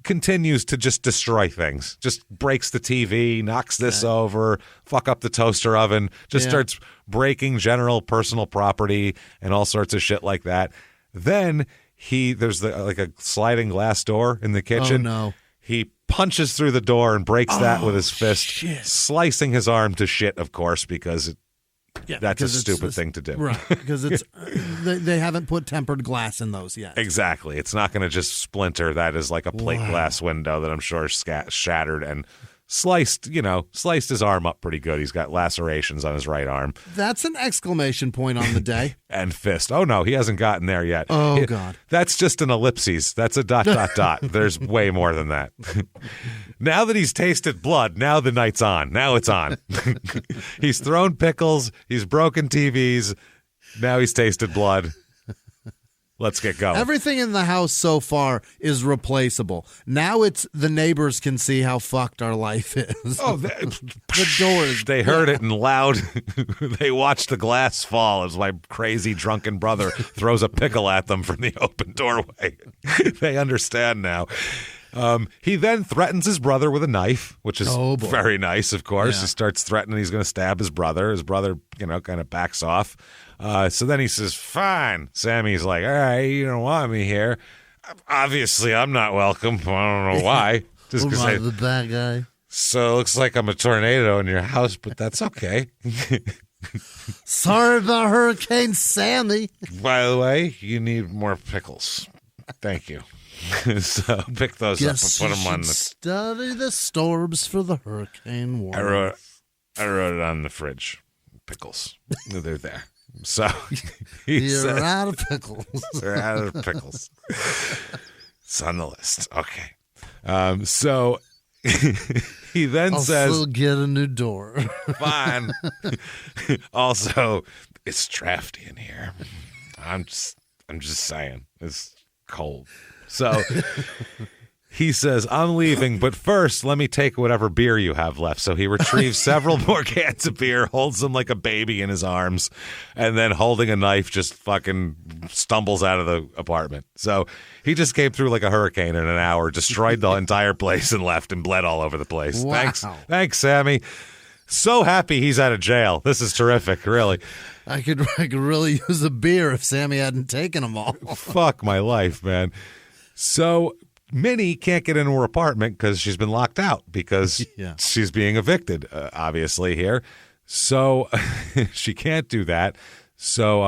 continues to just destroy things, just breaks the TV, knocks this over, fuck up the toaster oven, just starts breaking general personal property and all sorts of shit like that. Then there's like a sliding glass door in the kitchen. Oh, no. He punches through the door and breaks that with his fist, slicing his arm to shit, of course, because that's a stupid thing to do. Right, because it's they haven't put tempered glass in those yet. Exactly. It's not going to just splinter. That is like a plate glass window that I'm sure is shattered and sliced his arm up pretty good. He's got lacerations on his right arm. That's an exclamation point on the day. And fist. Oh, no, he hasn't gotten there yet. Oh, God. That's just an ellipses. That's a ... There's way more than that. Now that he's tasted blood, now the night's on. Now it's on. He's thrown pickles. He's broken TVs. Now he's tasted blood. Let's get going. Everything in the house so far is replaceable. Now it's the neighbors can see how fucked our life is. Oh, the doors. They heard it in loud. They watched the glass fall as my crazy drunken brother throws a pickle at them from the open doorway. They understand now. He then threatens his brother with a knife, which is very nice, of course. He starts threatening he's going to stab his brother. His brother, kind of backs off. So then he says, fine. Sammy's like, all right, you don't want me here. Obviously, I'm not welcome. I don't know why. Just because I'm the bad guy. So it looks like I'm a tornado in your house, but that's okay. Sorry about Hurricane Sandy. By the way, you need more pickles. Thank you. So pick those up and put them on the... Study the storms for the hurricane warning. I wrote it on the fridge. Pickles. They're there. So you're out of pickles. They're out of pickles. It's on the list. Okay. So he then says, "I'll still get a new door." Fine. Also, it's drafty in here. I'm just saying, it's cold. So he says, I'm leaving, but first let me take whatever beer you have left. So he retrieves several more cans of beer, holds them like a baby in his arms, and then holding a knife just fucking stumbles out of the apartment. So he just came through like a hurricane in an hour, destroyed the entire place and left and bled all over the place. Wow. Thanks, Sammy. So happy he's out of jail. This is terrific, really. I could really use a beer if Sammy hadn't taken them all. Fuck my life, man. So Minnie can't get into her apartment because she's been locked out because she's being evicted, obviously, here. So she can't do that. So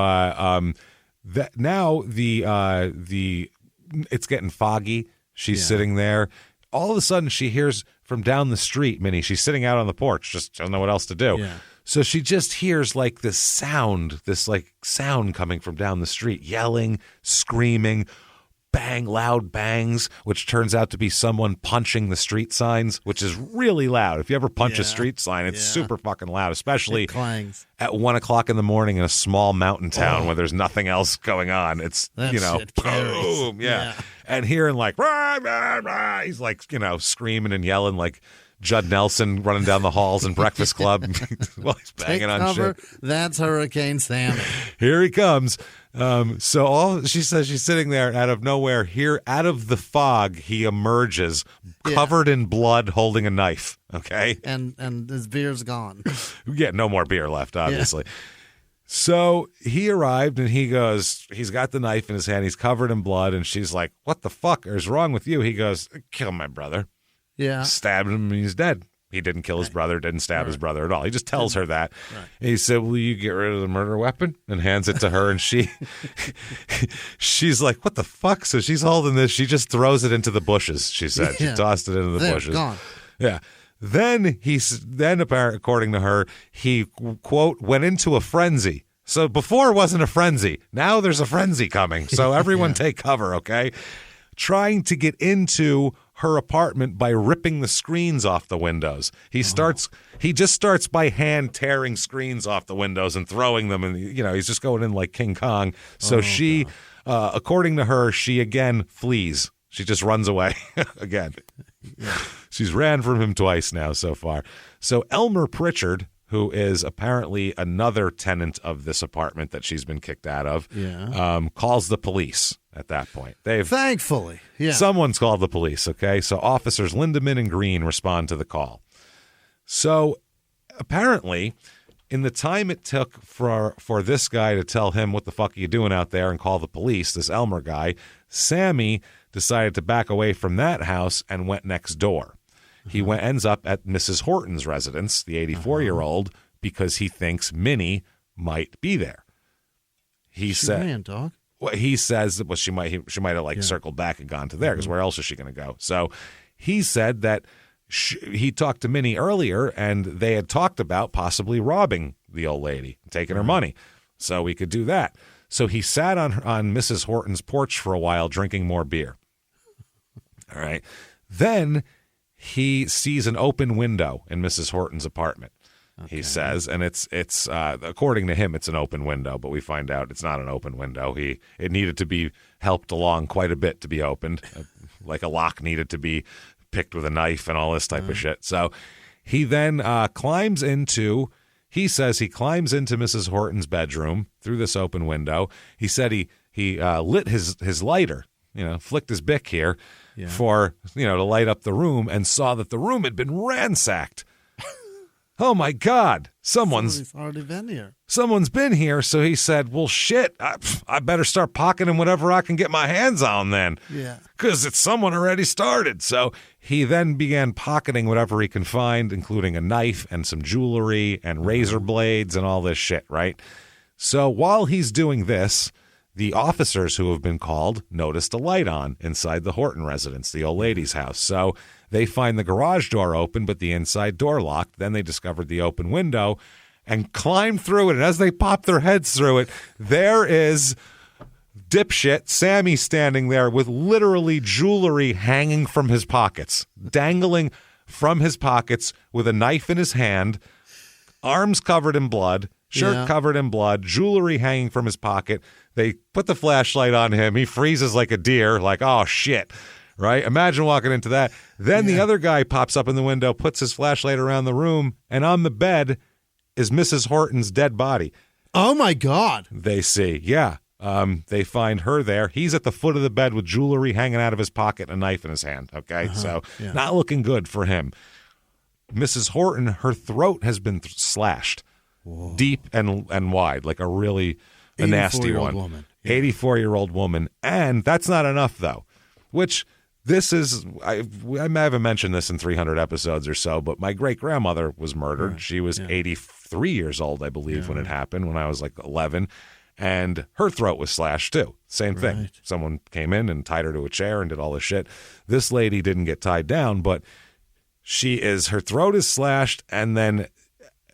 that now it's getting foggy. She's sitting there. All of a sudden, she hears from down the street, Minnie. She's sitting out on the porch, just doesn't know what else to do. Yeah. So she just hears like this sound coming from down the street, yelling, screaming, bang, loud bangs, which turns out to be someone punching the street signs, which is really loud. If you ever punch a street sign, it's super fucking loud, especially at 1 o'clock in the morning in a small mountain town where there's nothing else going on. It's, boom, and hearing like, rah, rah, rah, he's like, screaming and yelling like Judd Nelson running down the halls in Breakfast Club while he's banging on shit. That's Hurricane Sammy. Here he comes. So she says she's sitting there, and out of nowhere, here out of the fog, he emerges, covered in blood, holding a knife. Okay, and his beer's gone. No more beer left, obviously. Yeah. So he arrived, and he goes, he's got the knife in his hand, he's covered in blood, and she's like, "What the fuck is wrong with you?" He goes, "Kill my brother." Yeah, stabbed him, and he's dead. He didn't kill his brother, didn't stab his brother at all. He just tells her that. Right. He said, will you get rid of the murder weapon? And hands it to her, and she's like, what the fuck? So she's holding this. She just throws it into the bushes, she said. She tossed it into the bushes. Gone. Yeah. Then, apparently, according to her, he, quote, went into a frenzy. So before it wasn't a frenzy. Now there's a frenzy coming. So everyone take cover, okay? Trying to get into her apartment by ripping the screens off the windows. He just starts by hand tearing screens off the windows and throwing them, and he's just going in like King Kong. So according to her, she again flees. She just runs away again. Yeah. She's ran from him twice now so far. So Elmer Pritchard, who is apparently another tenant of this apartment that she's been kicked out of, calls the police at that point. Thankfully, someone's called the police, okay? So officers Lindemann and Green respond to the call. So apparently, in the time it took for this guy to tell him what the fuck are you doing out there and call the police, this Elmer guy, Sammy decided to back away from that house and went next door. He ends up at Mrs. Horton's residence, the 84-year-old, because he thinks Minnie might be there. He says that she might have circled back and gone to there, because where else is she going to go? So he said that he talked to Minnie earlier, and they had talked about possibly robbing the old lady and taking her money. So we could do that. So he sat on Mrs. Horton's porch for a while, drinking more beer. All right. Then he sees an open window in Mrs. Horton's apartment, he says, and it's according to him, it's an open window, but we find out it's not an open window. It needed to be helped along quite a bit to be opened, like a lock needed to be picked with a knife and all this type of shit. So he then climbs into Mrs. Horton's bedroom through this open window. He said he lit his lighter, flicked his Bic here, for, to light up the room, and saw that the room had been ransacked. Oh my God. Somebody's already been here. Someone's been here. So he said, well, shit, I better start pocketing whatever I can get my hands on then. Yeah. Because someone already started. So he then began pocketing whatever he can find, including a knife and some jewelry and razor blades and all this shit, right? So while he's doing this, the officers who have been called noticed a light on inside the Horton residence, the old lady's house. So they find the garage door open, but the inside door locked. Then they discovered the open window and climbed through it. And as they pop their heads through it, there is dipshit Sammy standing there with literally jewelry hanging from his pockets, dangling from his pockets with a knife in his hand, arms covered in blood, shirt covered in blood, jewelry hanging from his pocket. They put the flashlight on him. He freezes like a deer, like, oh, shit, right? Imagine walking into that. Then the other guy pops up in the window, puts his flashlight around the room, and on the bed is Mrs. Horton's dead body. Oh, my God. They see, they find her there. He's at the foot of the bed with jewelry hanging out of his pocket and a knife in his hand, okay? So not looking good for him. Mrs. Horton, her throat has been slashed. Whoa. Deep and wide, like a nasty one. Woman. 84-year-old woman. And that's not enough, though, which this is, I may have mentioned this in 300 episodes or so, but my great-grandmother was murdered. Right. She was 83 years old, I believe, when it happened, when I was like 11. And her throat was slashed, too. Same thing. Right. Someone came in and tied her to a chair and did all this shit. This lady didn't get tied down, but her throat is slashed, and then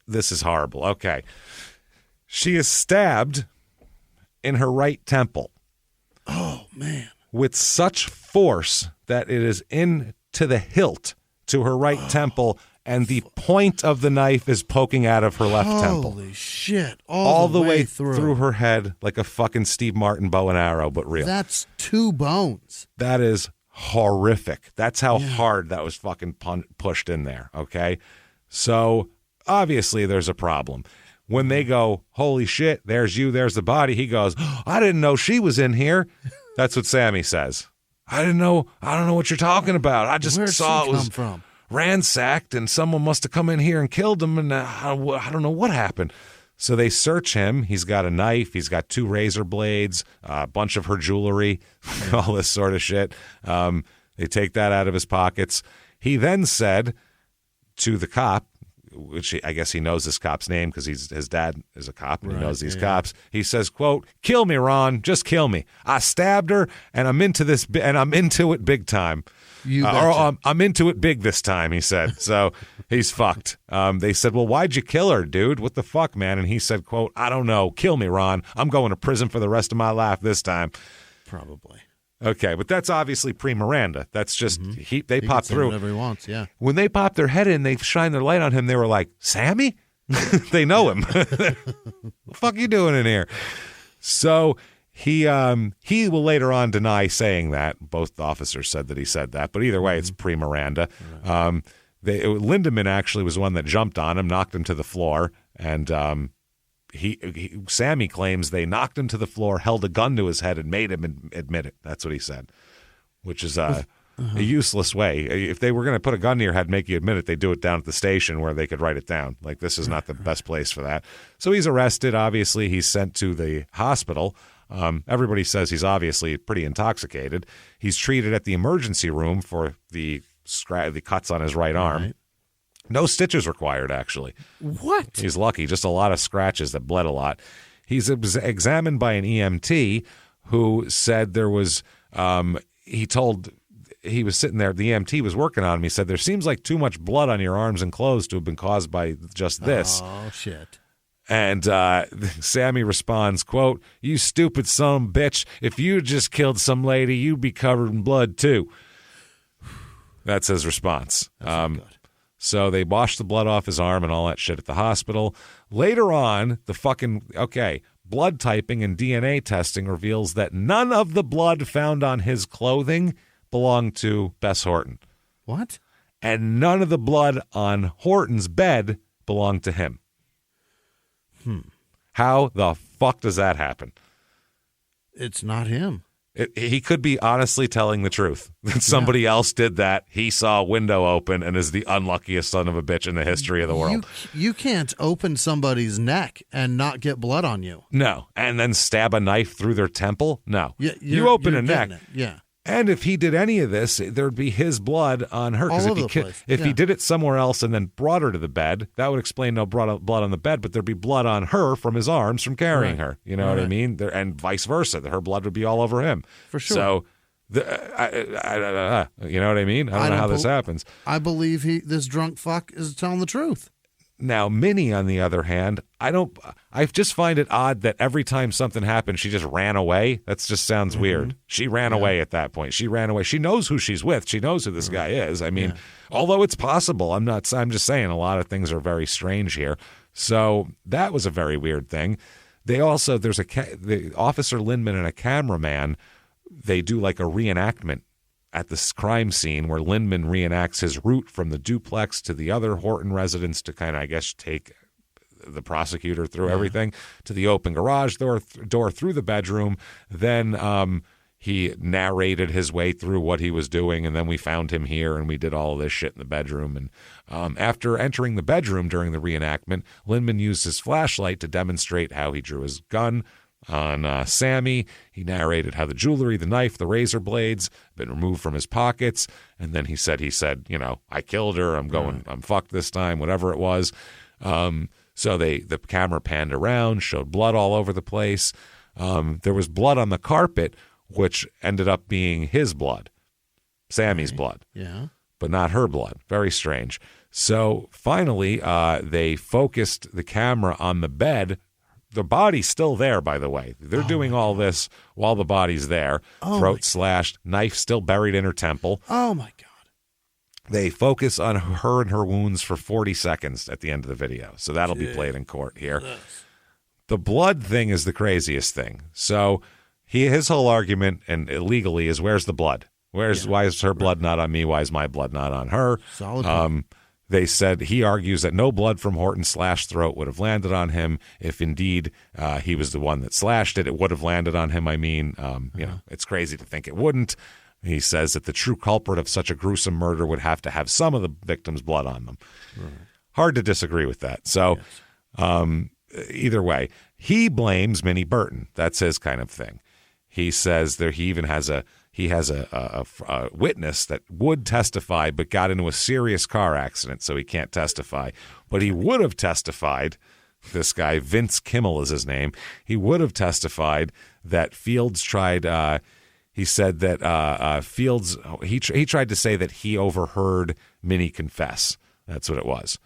this is horrible. Okay. She is stabbed in her right temple. Oh, man. With such force that it is into the hilt to her right temple, and the point of the knife is poking out of her left temple. Holy shit. All the way through her head, like a fucking Steve Martin bow and arrow, but real. That's 2 bones. That is horrific. That's how hard that was fucking pushed in there, okay? So obviously there's a problem. When they go, holy shit, there's the body, he goes, I didn't know she was in here. That's what Sammy says. I don't know what you're talking about. I just saw it was ransacked and someone must have come in here and killed him, and I don't know what happened. So they search him. He's got a knife. He's got 2 razor blades, a bunch of her jewelry, all this sort of shit. They take that out of his pockets. He then said to the cop, which I guess he knows this cop's name because his dad is a cop and he knows these cops. He says, quote, "Kill me, Ron. Just kill me. I stabbed her and I'm into this and I'm into it big time. I'm into it big this time," he said. So he's fucked. They said, "Well, why'd you kill her, dude? What the fuck, man?" And he said, quote, "I don't know. Kill me, Ron. I'm going to prison for the rest of my life this time." Probably. Okay, but that's obviously pre-Miranda. That's just, they popped through. Whatever he wants, yeah. When they popped their head in, they shine their light on him. They were like, "Sammy?" They know him. What the fuck you doing in here? So he will later on deny saying that. Both officers said that he said that. But either way, it's pre-Miranda. Right. Lindemann actually was the one that jumped on him, knocked him to the floor, and Sammy claims they knocked him to the floor, held a gun to his head, and made him admit it. That's what he said, which is a useless way. If they were going to put a gun to your head and make you admit it, they'd do it down at the station where they could write it down. Like, this is not the best place for that. So he's arrested. Obviously, he's sent to the hospital. Everybody says he's obviously pretty intoxicated. He's treated at the emergency room for the cuts on his right arm. Right. No stitches required, actually. What? He's lucky. Just a lot of scratches that bled a lot. He's examined by an EMT who said there was, he was sitting there, the EMT was working on him. He said, "There seems like too much blood on your arms and clothes to have been caused by just this." Oh, shit. And Sammy responds, quote, "You stupid son of a bitch. If you just killed some lady, you'd be covered in blood, too." That's his response. That's not good. So they washed the blood off his arm and all that shit at the hospital. Later on, blood typing and DNA testing reveals that none of the blood found on his clothing belonged to Bess Horton. What? And none of the blood on Horton's bed belonged to him. How the fuck does that happen? It's not him. He could be honestly telling the truth. That somebody else did that. He saw a window open and is the unluckiest son of a bitch in the history of the world. You can't open somebody's neck and not get blood on you. No. And then stab a knife through their temple? No. You open a neck. Yeah. And if he did any of this, there'd be his blood on her. Because if he did it somewhere else and then brought her to the bed, that would explain no blood on the bed, but there'd be blood on her from his arms from carrying her. You know what I mean? And vice versa. Her blood would be all over him. For sure. So, you know what I mean? I don't know how this happens. I believe this drunk fuck is telling the truth. Now, Minnie, on the other hand, I just find it odd that every time something happened, she just ran away. That just sounds weird. She ran away at that point. She ran away. She knows who she's with. She knows who this guy is. I mean, although it's possible, I'm just saying a lot of things are very strange here. So that was a very weird thing. They also, the Officer Lindman and a cameraman, they do like a reenactment at this crime scene where Lindman reenacts his route from the duplex to the other Horton residence to kind of, I guess, take the prosecutor through everything to the open garage door through the bedroom. Then he narrated his way through what he was doing, and then we found him here, and we did all of this shit in the bedroom. And after entering the bedroom during the reenactment, Lindman used his flashlight to demonstrate how he drew his gun on Sammy. He narrated how the jewelry, the knife, the razor blades been removed from his pockets, and then he said, "I killed her. I'm fucked this time," whatever it was. So the camera panned around, showed blood all over the place. There was blood on the carpet, which ended up being his blood, Sammy's blood, but not her blood. Very strange. So finally, they focused the camera on the bed. The body's still there, by the way. They're doing all this while the body's there. Throat slashed, knife still buried in her temple. Oh, my God. They focus on her and her wounds for 40 seconds at the end of the video. So that'll be played in court here. The blood thing is the craziest thing. So his whole argument, and illegally, is where's the blood? Why is her blood not on me? Why is my blood not on her? Solid. They said he argues that no blood from Horton's slashed throat would have landed on him. If indeed he was the one that slashed it, it would have landed on him. I mean, it's crazy to think it wouldn't. He says that the true culprit of such a gruesome murder would have to have some of the victim's blood on them. Right. Hard to disagree with that. So either way, he blames Minnie Burton. That's his kind of thing. He says he even has he has a witness that would testify but got into a serious car accident, so he can't testify. But he would have testified, this guy, Vince Kimmel is his name, he would have testified that Fields tried, he said that Fields, he tried to say that he overheard Minnie confess. That's what it was.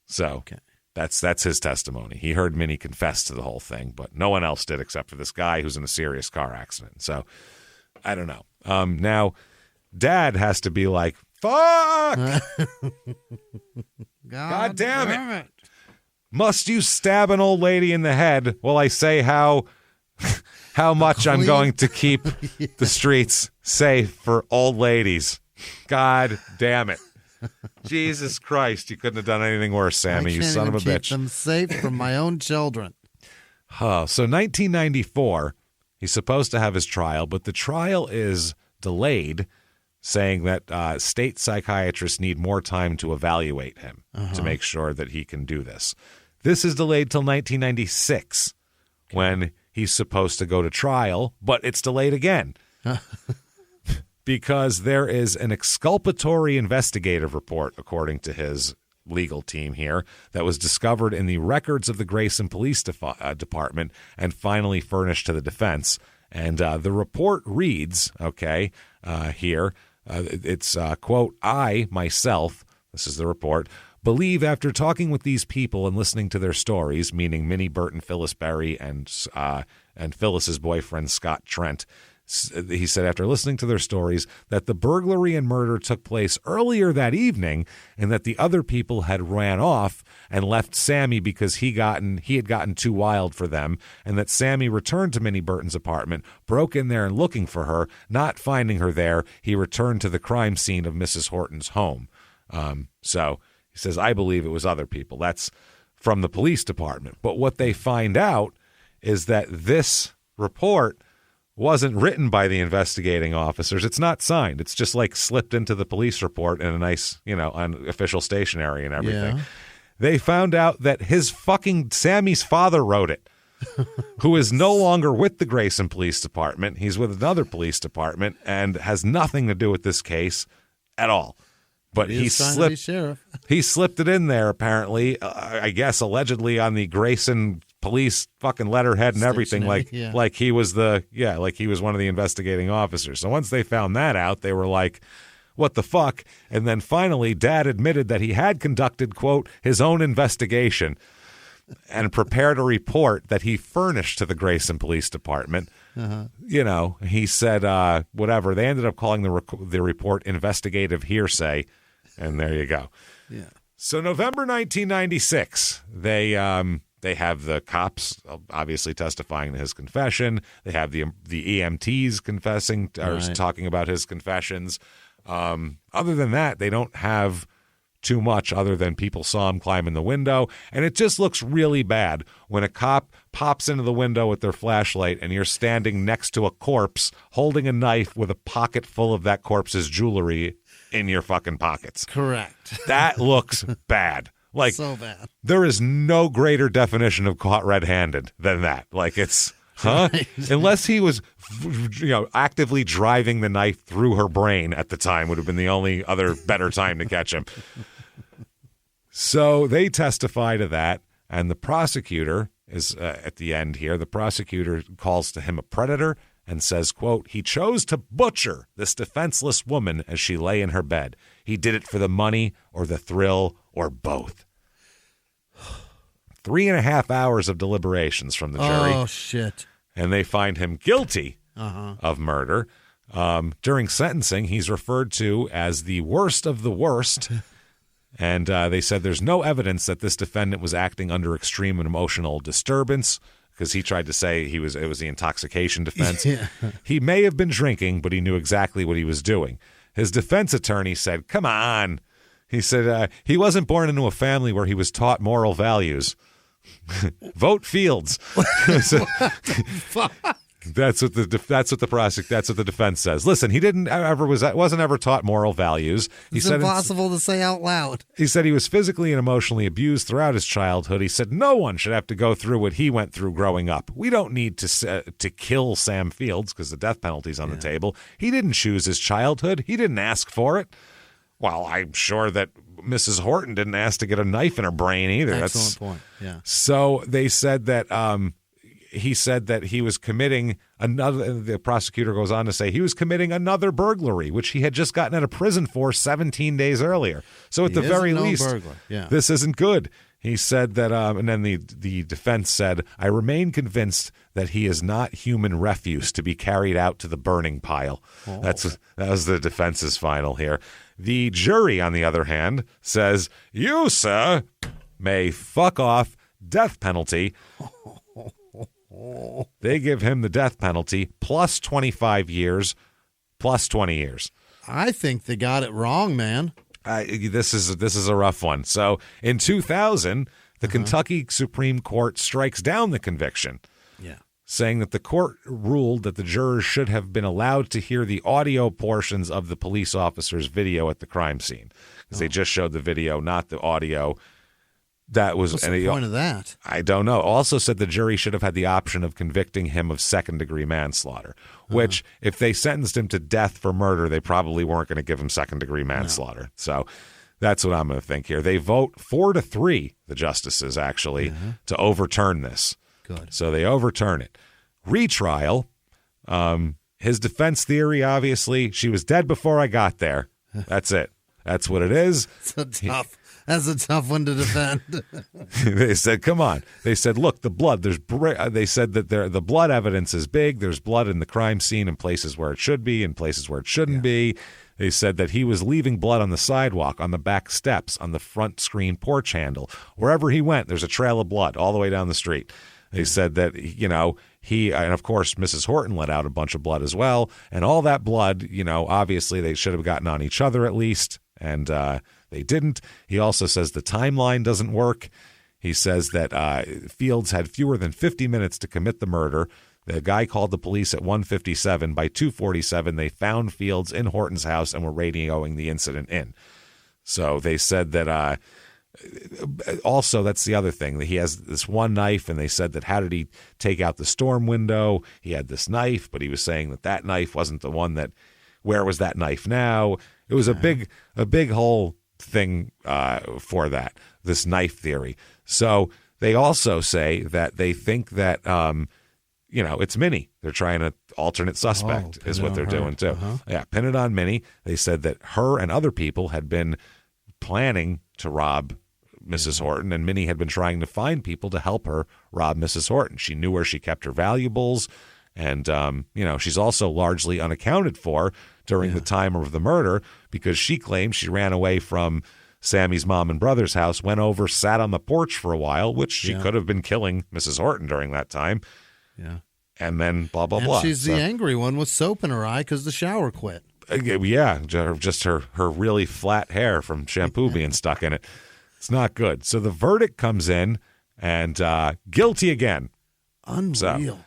So okay. That's his testimony. He heard Minnie confess to the whole thing, but no one else did except for this guy who's in a serious car accident. So I don't know. Now, Dad has to be like, fuck! God damn it. Must you stab an old lady in the head while I say how much I'm going to keep the streets safe for old ladies? God damn it. Jesus Christ, you couldn't have done anything worse, Sammy, you son of a bitch. Keep them safe from my own children. So 1994, he's supposed to have his trial, but the trial is delayed, saying that state psychiatrists need more time to evaluate him to make sure that he can do this. This is delayed till 1996 when he's supposed to go to trial, but it's delayed again. Because there is an exculpatory investigative report, according to his legal team here, that was discovered in the records of the Grayson Police Department and finally furnished to the defense. And the report reads, here, it's, quote, I, myself, this is the report, believe after talking with these people and listening to their stories, meaning Minnie Burton, Phyllis Berry, and Phyllis's boyfriend, Scott Trent, he said after listening to their stories that the burglary and murder took place earlier that evening and that the other people had ran off and left Sammy because he had gotten too wild for them, and that Sammy returned to Minnie Burton's apartment, broke in there and looking for her, not finding her there, he returned to the crime scene of Mrs. Horton's home. So he says, I believe it was other people. That's from the police department. But what they find out is that this report wasn't written by the investigating officers. It's not signed. It's just like slipped into the police report in a nice, on official stationery and everything. Yeah. They found out that his fucking Sammy's father wrote it, who is no longer with the Grayson Police Department. He's with another police department and has nothing to do with this case at all. But he slipped it in there, apparently, I guess, allegedly on the Grayson police fucking letterhead and everything, like he was like he was one of the investigating officers. So once they found that out, they were like, what the fuck? And then finally, Dad admitted that he had conducted, quote, his own investigation and prepared a report that he furnished to the Grayson Police Department. He said, whatever. They ended up calling the report investigative hearsay, and there you go. Yeah. So November 1996, they have the cops obviously testifying to his confession. They have the EMTs confessing or talking about his confessions. Other than that, they don't have too much other than people saw him climb in the window. And it just looks really bad when a cop pops into the window with their flashlight and you're standing next to a corpse holding a knife with a pocket full of that corpse's jewelry in your fucking pockets. Correct. That looks bad. Like, so bad. There is no greater definition of caught red-handed than that. Like, it's, right. Unless he was, actively driving the knife through her brain at the time would have been the only other better time to catch him. So they testify to that, and the prosecutor is at the end here. The prosecutor calls to him a predator and says, quote, he chose to butcher this defenseless woman as she lay in her bed. He did it for the money or the thrill or both. 3.5 hours of deliberations from the jury. Oh, shit. And they find him guilty of murder. During sentencing, he's referred to as the worst of the worst. And they said there's no evidence that this defendant was acting under extreme and emotional disturbance, because he tried to say it was the intoxication defense. Yeah. He may have been drinking, but he knew exactly what he was doing. His defense attorney said, come on. He said he wasn't born into a family where he was taught moral values. Vote Fields. That's what the defense says. Listen, he wasn't ever taught moral values. It's impossible to say out loud. He said he was physically and emotionally abused throughout his childhood. He said no one should have to go through what he went through growing up. We don't need to kill Sam Fields because the death penalty's on the table. He didn't choose his childhood. He didn't ask for it. Well, I'm sure that Mrs. Horton didn't ask to get a knife in her brain either. Excellent point. Yeah. So they said that he said that he was committing the prosecutor goes on to say he was committing another burglary, which he had just gotten out of prison for 17 days earlier. So at the very least, this isn't good. He said that, and then the defense said, I remain convinced that he is not human refuse to be carried out to the burning pile. Oh. That was the defense's final here. The jury, on the other hand, says, you, sir, may fuck off, death penalty. They give him the death penalty plus 25 years, plus 20 years. I think they got it wrong, man. This is a rough one. So in 2000, the Kentucky Supreme Court strikes down the conviction, saying that the court ruled that the jurors should have been allowed to hear the audio portions of the police officer's video at the crime scene because they just showed the video, not the audio. What's the point of that? I don't know. Also said the jury should have had the option of convicting him of second-degree manslaughter, which if they sentenced him to death for murder, they probably weren't going to give him second-degree manslaughter. No. So that's what I'm going to think here. They vote 4-3, the justices actually, to overturn this. Good. So they overturn it. Retrial. His defense theory, obviously, she was dead before I got there. That's it. That's what it is. That's a tough one to defend. They said, come on. They said, look, the blood. They said that the blood evidence is big. There's blood in the crime scene in places where it should be, in places where it shouldn't be. They said that he was leaving blood on the sidewalk, on the back steps, on the front screen porch handle. Wherever he went, there's a trail of blood all the way down the street. They said that, he, and of course, Mrs. Horton let out a bunch of blood as well. And all that blood, obviously they should have gotten on each other at least. And they didn't. He also says the timeline doesn't work. He says that Fields had fewer than 50 minutes to commit the murder. The guy called the police at 1:57. By 2:47, they found Fields in Horton's house and were radioing the incident in. So they said that also, that's the other thing, that he has this one knife, and they said that how did he take out the storm window? He had this knife, but he was saying that knife wasn't the one that, where was that knife now? It was a big whole thing for that, this knife theory. So they also say that they think that, it's Minnie. They're trying to alternate suspect is what they're doing too. Yeah, pin it on Minnie. They said that her and other people had been planning to rob Mrs. Horton, and Minnie had been trying to find people to help her rob Mrs. Horton. She knew where she kept her valuables, and, she's also largely unaccounted for during the time of the murder because she claims she ran away from Sammy's mom and brother's house, went over, sat on the porch for a while, which she could have been killing Mrs. Horton during that time. Yeah. And then blah, blah, blah. She's the angry one with soap in her eye because the shower quit. Yeah, just her really flat hair from shampoo being stuck in it. It's not good. So the verdict comes in, and guilty again. Unreal. So,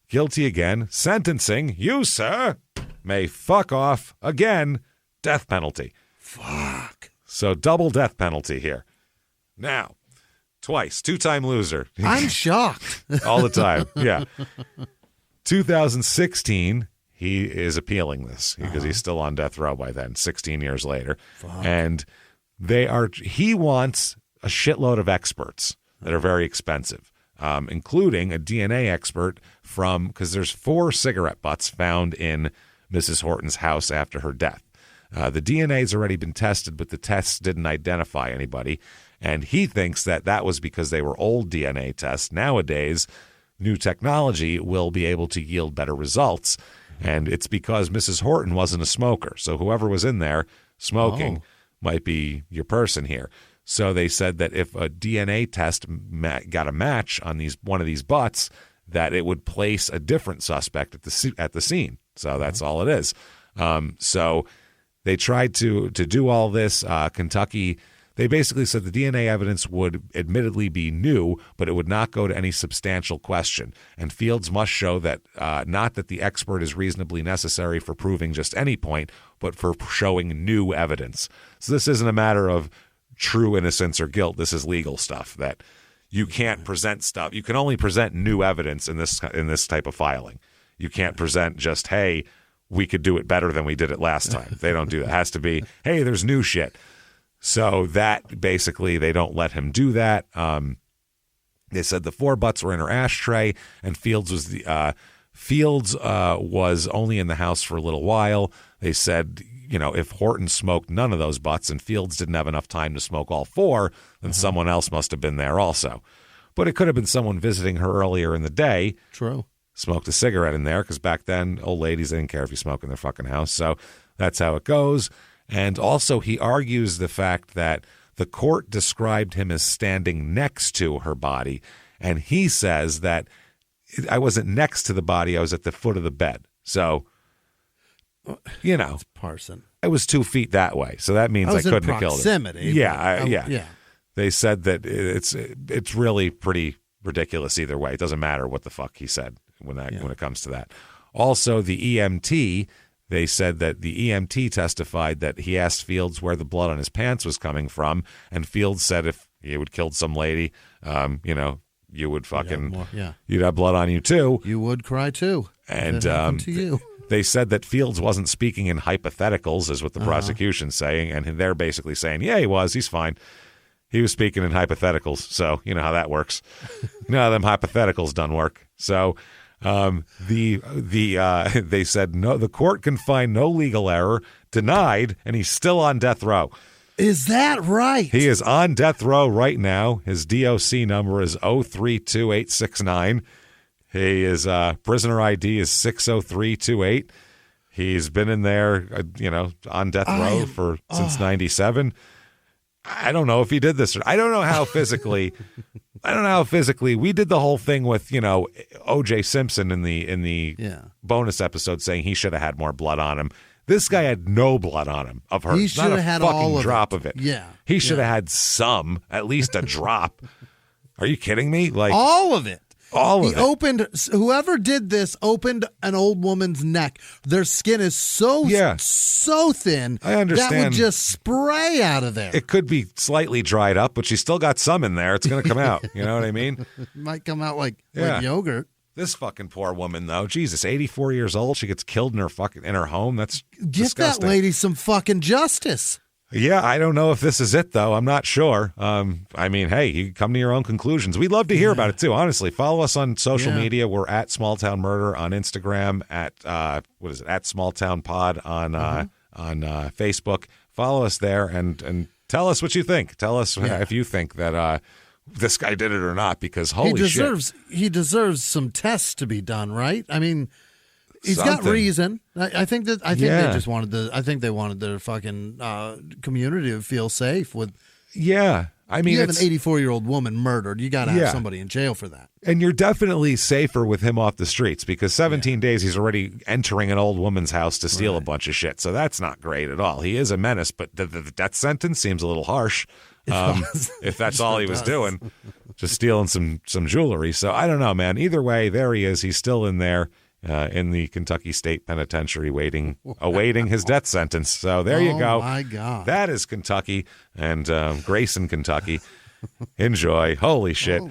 guilty again. Sentencing. You, sir, may fuck off again. Death penalty. Fuck. So double death penalty here. Now, twice. Two-time loser. I'm shocked. All the time. Yeah. 2016, he is appealing this because he's still on death row by then, 16 years later. Fuck. And he wants a shitload of experts that are very expensive, including a DNA expert because there's 4 cigarette butts found in Mrs. Horton's house after her death. The DNA's already been tested, but the tests didn't identify anybody. And he thinks that was because they were old DNA tests. Nowadays, new technology will be able to yield better results. And it's because Mrs. Horton wasn't a smoker. So whoever was in there smoking might be your person here. So they said that if a DNA test got a match on one of these butts, that it would place a different suspect at the scene. So that's all it is. So they tried to do all this. Kentucky, They basically said the DNA evidence would admittedly be new, but it would not go to any substantial question. And Fields must show that not that the expert is reasonably necessary for proving just any point, but for showing new evidence. So this isn't a matter of true innocence or guilt. This is legal stuff that you can't present stuff. You can only present new evidence in this type of filing. You can't present just, hey, we could do it better than we did it last time. They don't do that. It has to be, hey, there's new shit. So that basically they don't let him do that. They said the 4 butts were in her ashtray, and Fields was only in the house for a little while. They said, if Horton smoked none of those butts and Fields didn't have enough time to smoke all 4, then someone else must have been there also. But it could have been someone visiting her earlier in the day. True. Smoked a cigarette in there, because back then, old ladies didn't care if you smoke in their fucking house. So that's how it goes. And also, he argues the fact that the court described him as standing next to her body. And he says that I wasn't next to the body, I was at the foot of the bed. So, It's Parson. I was 2 feet that way. So that means I couldn't have killed her. Yeah. They said that it's really pretty ridiculous either way. It doesn't matter what the fuck he said when it comes to that. Also, the EMT, they said that the EMT testified that he asked Fields where the blood on his pants was coming from, and Fields said if he would killed some lady, you would fucking you'd have blood on you too. You would cry too. And to you. They said that Fields wasn't speaking in hypotheticals, is what the prosecution's saying, and they're basically saying, yeah, he was. He's fine. He was speaking in hypotheticals, so you know how that works. No, them hypotheticals don't work. So they said no. The court can find no legal error, denied, and he's still on death row. Is that right? He is on death row right now. His DOC number is 032869. His prisoner ID is 60328. He's been in there, on death row since 97. I don't know if he did this. I don't know how physically. We did the whole thing with O.J. Simpson in the bonus episode saying he should have had more blood on him. This guy had no blood on him of her. He should have had all drop of it. Yeah, he should have had some, at least a drop. Are you kidding me? Like all of it. He opened, whoever did this opened an old woman's neck. Their skin is so thin. I understand. That would just spray out of there. It could be slightly dried up, but she's still got some in there. It's going to come out. You know what I mean? It might come out like yogurt. This fucking poor woman, though. Jesus, 84 years old. She gets killed in her home. That's disgusting. That lady some fucking justice. Yeah, I don't know if this is it, though. I'm not sure. Hey, you can come to your own conclusions. We'd love to hear about it, too, honestly. Follow us on social media. We're at Small Town Murder on Instagram, at Small Town Pod on Facebook. Follow us there and tell us what you think. Tell us if you think that this guy did it or not, because holy shit. He deserves some tests to be done, right? I mean, he's got reason. I think they just wanted they wanted their fucking community to feel safe with. Yeah. I mean, you have an 84-year-old woman murdered. You got to have somebody in jail for that. And you're definitely safer with him off the streets, because 17 days he's already entering an old woman's house to steal a bunch of shit. So that's not great at all. He is a menace, but the death sentence seems a little harsh. If that's all he was doing, just stealing some jewelry. So I don't know, man. Either way, there he is. He's still in there. In the Kentucky State Penitentiary, awaiting his death sentence. So there you go. Oh, my God. That is Kentucky and Grayson, Kentucky. Enjoy. Holy shit.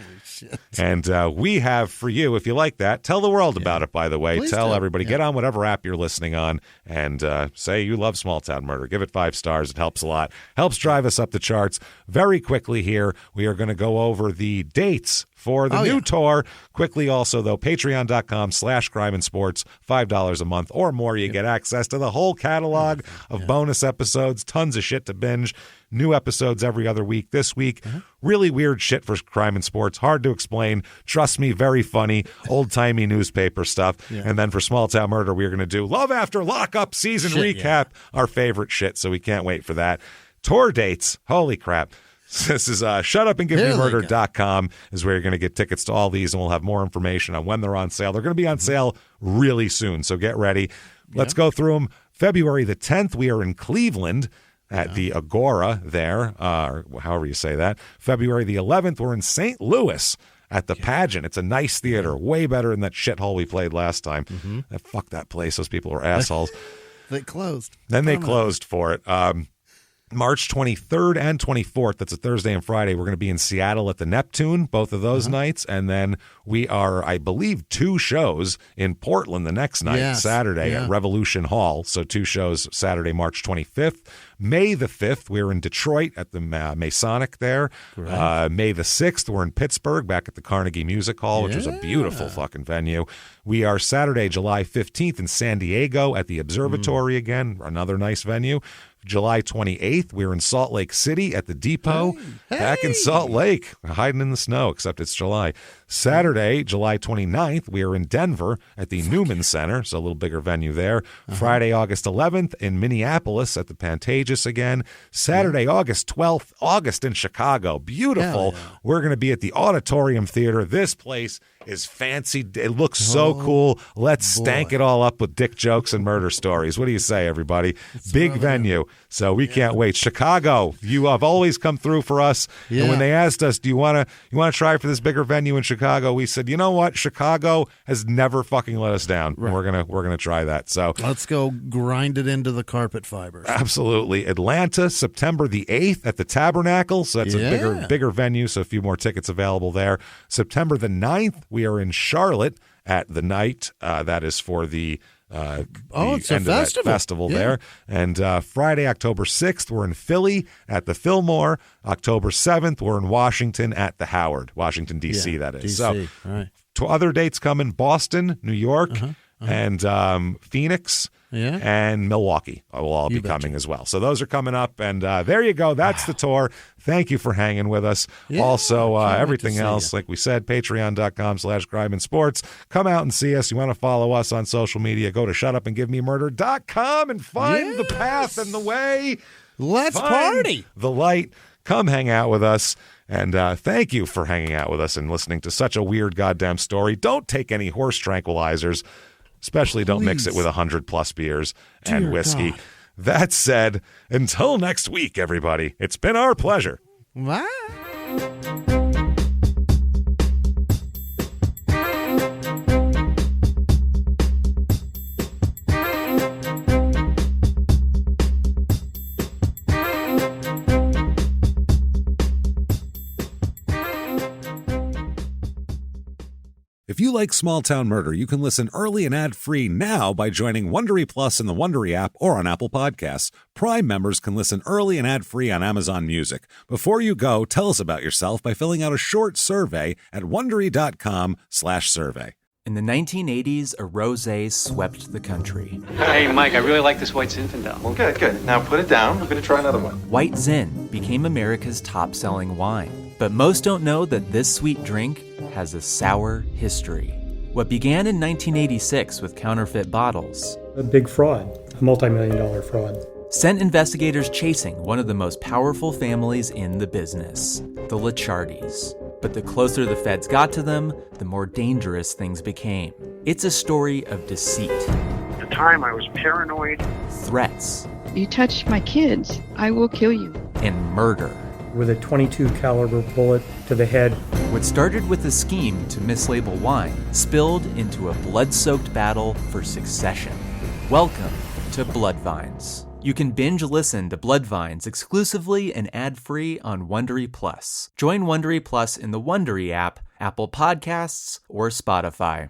And we have for you, if you like that, tell the world about it, by the way. Please tell do. everybody. Get on whatever app you're listening on and say you love Small Town Murder. Give it 5 stars. It helps a lot. Helps drive us up the charts. Very quickly here, we are going to go over the dates for the new tour. Quickly also, though, patreon.com/crime and sports, $5 a month or more. You get access to the whole catalog of bonus episodes, tons of shit to binge. New episodes every other week. This week, really weird shit for crime and sports. Hard to explain. Trust me, very funny. Old-timey newspaper stuff. Yeah. And then for Small Town Murder, we're going to do Love After Lockup season recap. Our favorite shit, so we can't wait for that. Tour dates. Holy crap. This is shutupandgivememurder.com is where you're going to get tickets to all these, and we'll have more information on when they're on sale. They're going to be on sale really soon, so get ready. Let's go through them. February the 10th, we are in Cleveland. at the Agora there, or however you say that. February the 11th, we're in St. Louis at the Pageant. It's a nice theater, way better than that shithole we played last time. Fuck that place. Those people were assholes. They closed. Then they closed for it. March 23rd and 24th, that's a Thursday and Friday, we're going to be in Seattle at the Neptune, both of those nights. And then we are, I believe, 2 shows in Portland the next night, Saturday at Revolution Hall. So 2 shows Saturday, March 25th. May the 5th, we're in Detroit at the Masonic there. May the 6th, we're in Pittsburgh back at the Carnegie Music Hall, which is a beautiful fucking venue. We are Saturday, July 15th in San Diego at the Observatory again, another nice venue. July 28th, we're in Salt Lake City at the Depot, back in Salt Lake, hiding in the snow, except it's July. Saturday, July 29th, we are in Denver at the Newman Center, so a little bigger venue there. Friday, August 11th in Minneapolis at the Pantages again. Saturday, August 12th, August in Chicago. Beautiful. We're going to be at the Auditorium Theater. This place is fancy. It looks so cool. Let's stank it all up with dick jokes and murder stories. What do you say, everybody? Big venue. So we can't wait. Chicago, you have always come through for us. And when they asked us, do you want to try for this bigger venue in Chicago? We said, you know what? Chicago has never fucking let us down. Right. We're gonna try that. So let's go grind it into the carpet fibers. Absolutely. Atlanta, September the 8th at the Tabernacle. So that's a bigger venue. So a few more tickets available there. September the 9th, we are in Charlotte at the night. That is for the it's end a of that festival there. And Friday, October 6th, we're in Philly at the Fillmore. October 7th, we're in Washington at the Howard, Washington, D.C., that is. DC. So to other dates coming, Boston, New York, and Phoenix. And Milwaukee will all be coming as well. So those are coming up. And there you go. That's the tour. Thank you for hanging with us. Also, everything else, like we said, patreon.com/CrimeandSports. Come out and see us. You want to follow us on social media, go to shutupandgivememurder.com and find the path and the way. Let's party. The light. Come hang out with us. And thank you for hanging out with us and listening to such a weird goddamn story. Don't take any horse tranquilizers. Especially don't mix it with 100+ beers and whiskey. God. That said, until next week, everybody, it's been our pleasure. Bye. If you like Small Town Murder, you can listen early and ad-free now by joining Wondery Plus in the Wondery app or on Apple Podcasts. Prime members can listen early and ad-free on Amazon Music. Before you go, tell us about yourself by filling out a short survey at Wondery.com/survey. In the 1980s, a rosé swept the country. Hey, Mike, I really like this White Zinfandel. Well, good. Now put it down. I'm going to try another one. White Zin became America's top-selling wine. But most don't know that this sweet drink has a sour history. What began in 1986 with counterfeit bottles, a big fraud, a multi-million-dollar fraud, sent investigators chasing one of the most powerful families in the business, the Licciardis. But the closer the feds got to them, the more dangerous things became. It's a story of deceit. At the time, I was paranoid. Threats. You touch my kids, I will kill you. And murder. With a .22 caliber bullet to the head. What started with a scheme to mislabel wine spilled into a blood-soaked battle for succession. Welcome to Bloodvines. You can binge listen to Bloodvines exclusively and ad-free on Wondery Plus. Join Wondery Plus in the Wondery app, Apple Podcasts, or Spotify.